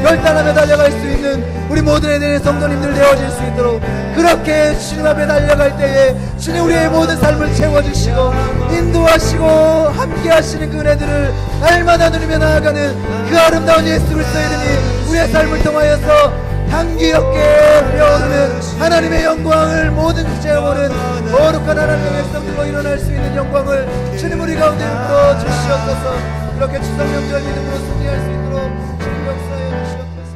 결단하며 달려갈 수 있는 우리 모든 내 성도님들 되어질 수 있도록 그렇게 주님 앞에 달려갈 때에 주님 우리의 모든 삶을 채워주시고 인도하시고 함께 하시는 그 은혜들을 날마다 누리며 나아가는 그 아름다운 예수 그리스도의 이름이 우리의 삶을 통하여서 향기롭게 배어오르는 하나님의 영광을 모든 주제에 오는 거룩한 하나님의 백성들로 일어날 수 있는 영광을 주님 우리 가운데 불어 주시옵소서. 그렇게 추석 명절 믿음으로 승리할 수 있도록 주님 역사해 주시옵소서.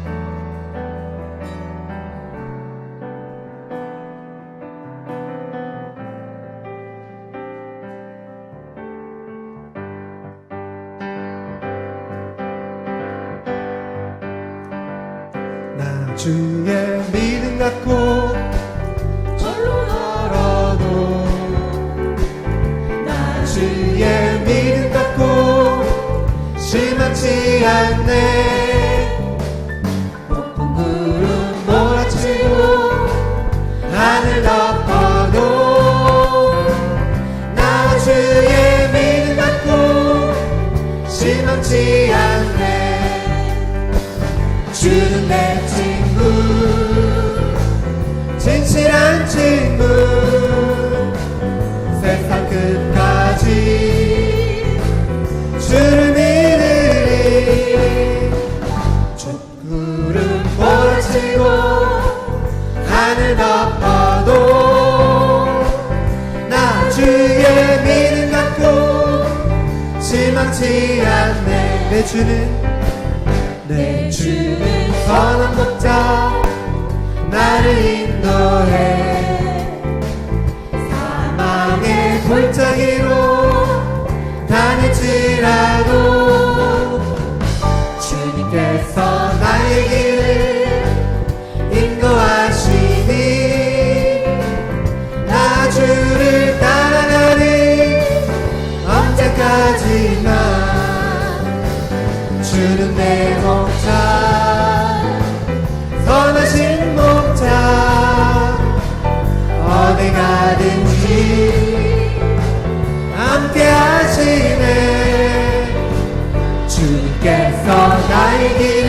주의 믿음 갖고 절로 걸어도 나 주의 믿음 갖고 실망치 않네. 높은 구름 몰아치고 하늘 덮어도 나 주의 믿음 갖고 실망치 않네. 주는 내 친구, 진실한 친구, 세상 끝까지 주를 믿으리. 촛구름 몰아치고 하늘 덮어도 나 주의 믿음 갖고 실망치 않네. 내 주는 선한 목자 나를 인도해. 사망의 골짜기로 다닐지라도 주님께서 나의 길을 인도하시니 나 주를 따라가리. 언제까지나 주는 내 목자, 선하신 목자. 어디 가든지 함께 하시네. 주님께서 나의 길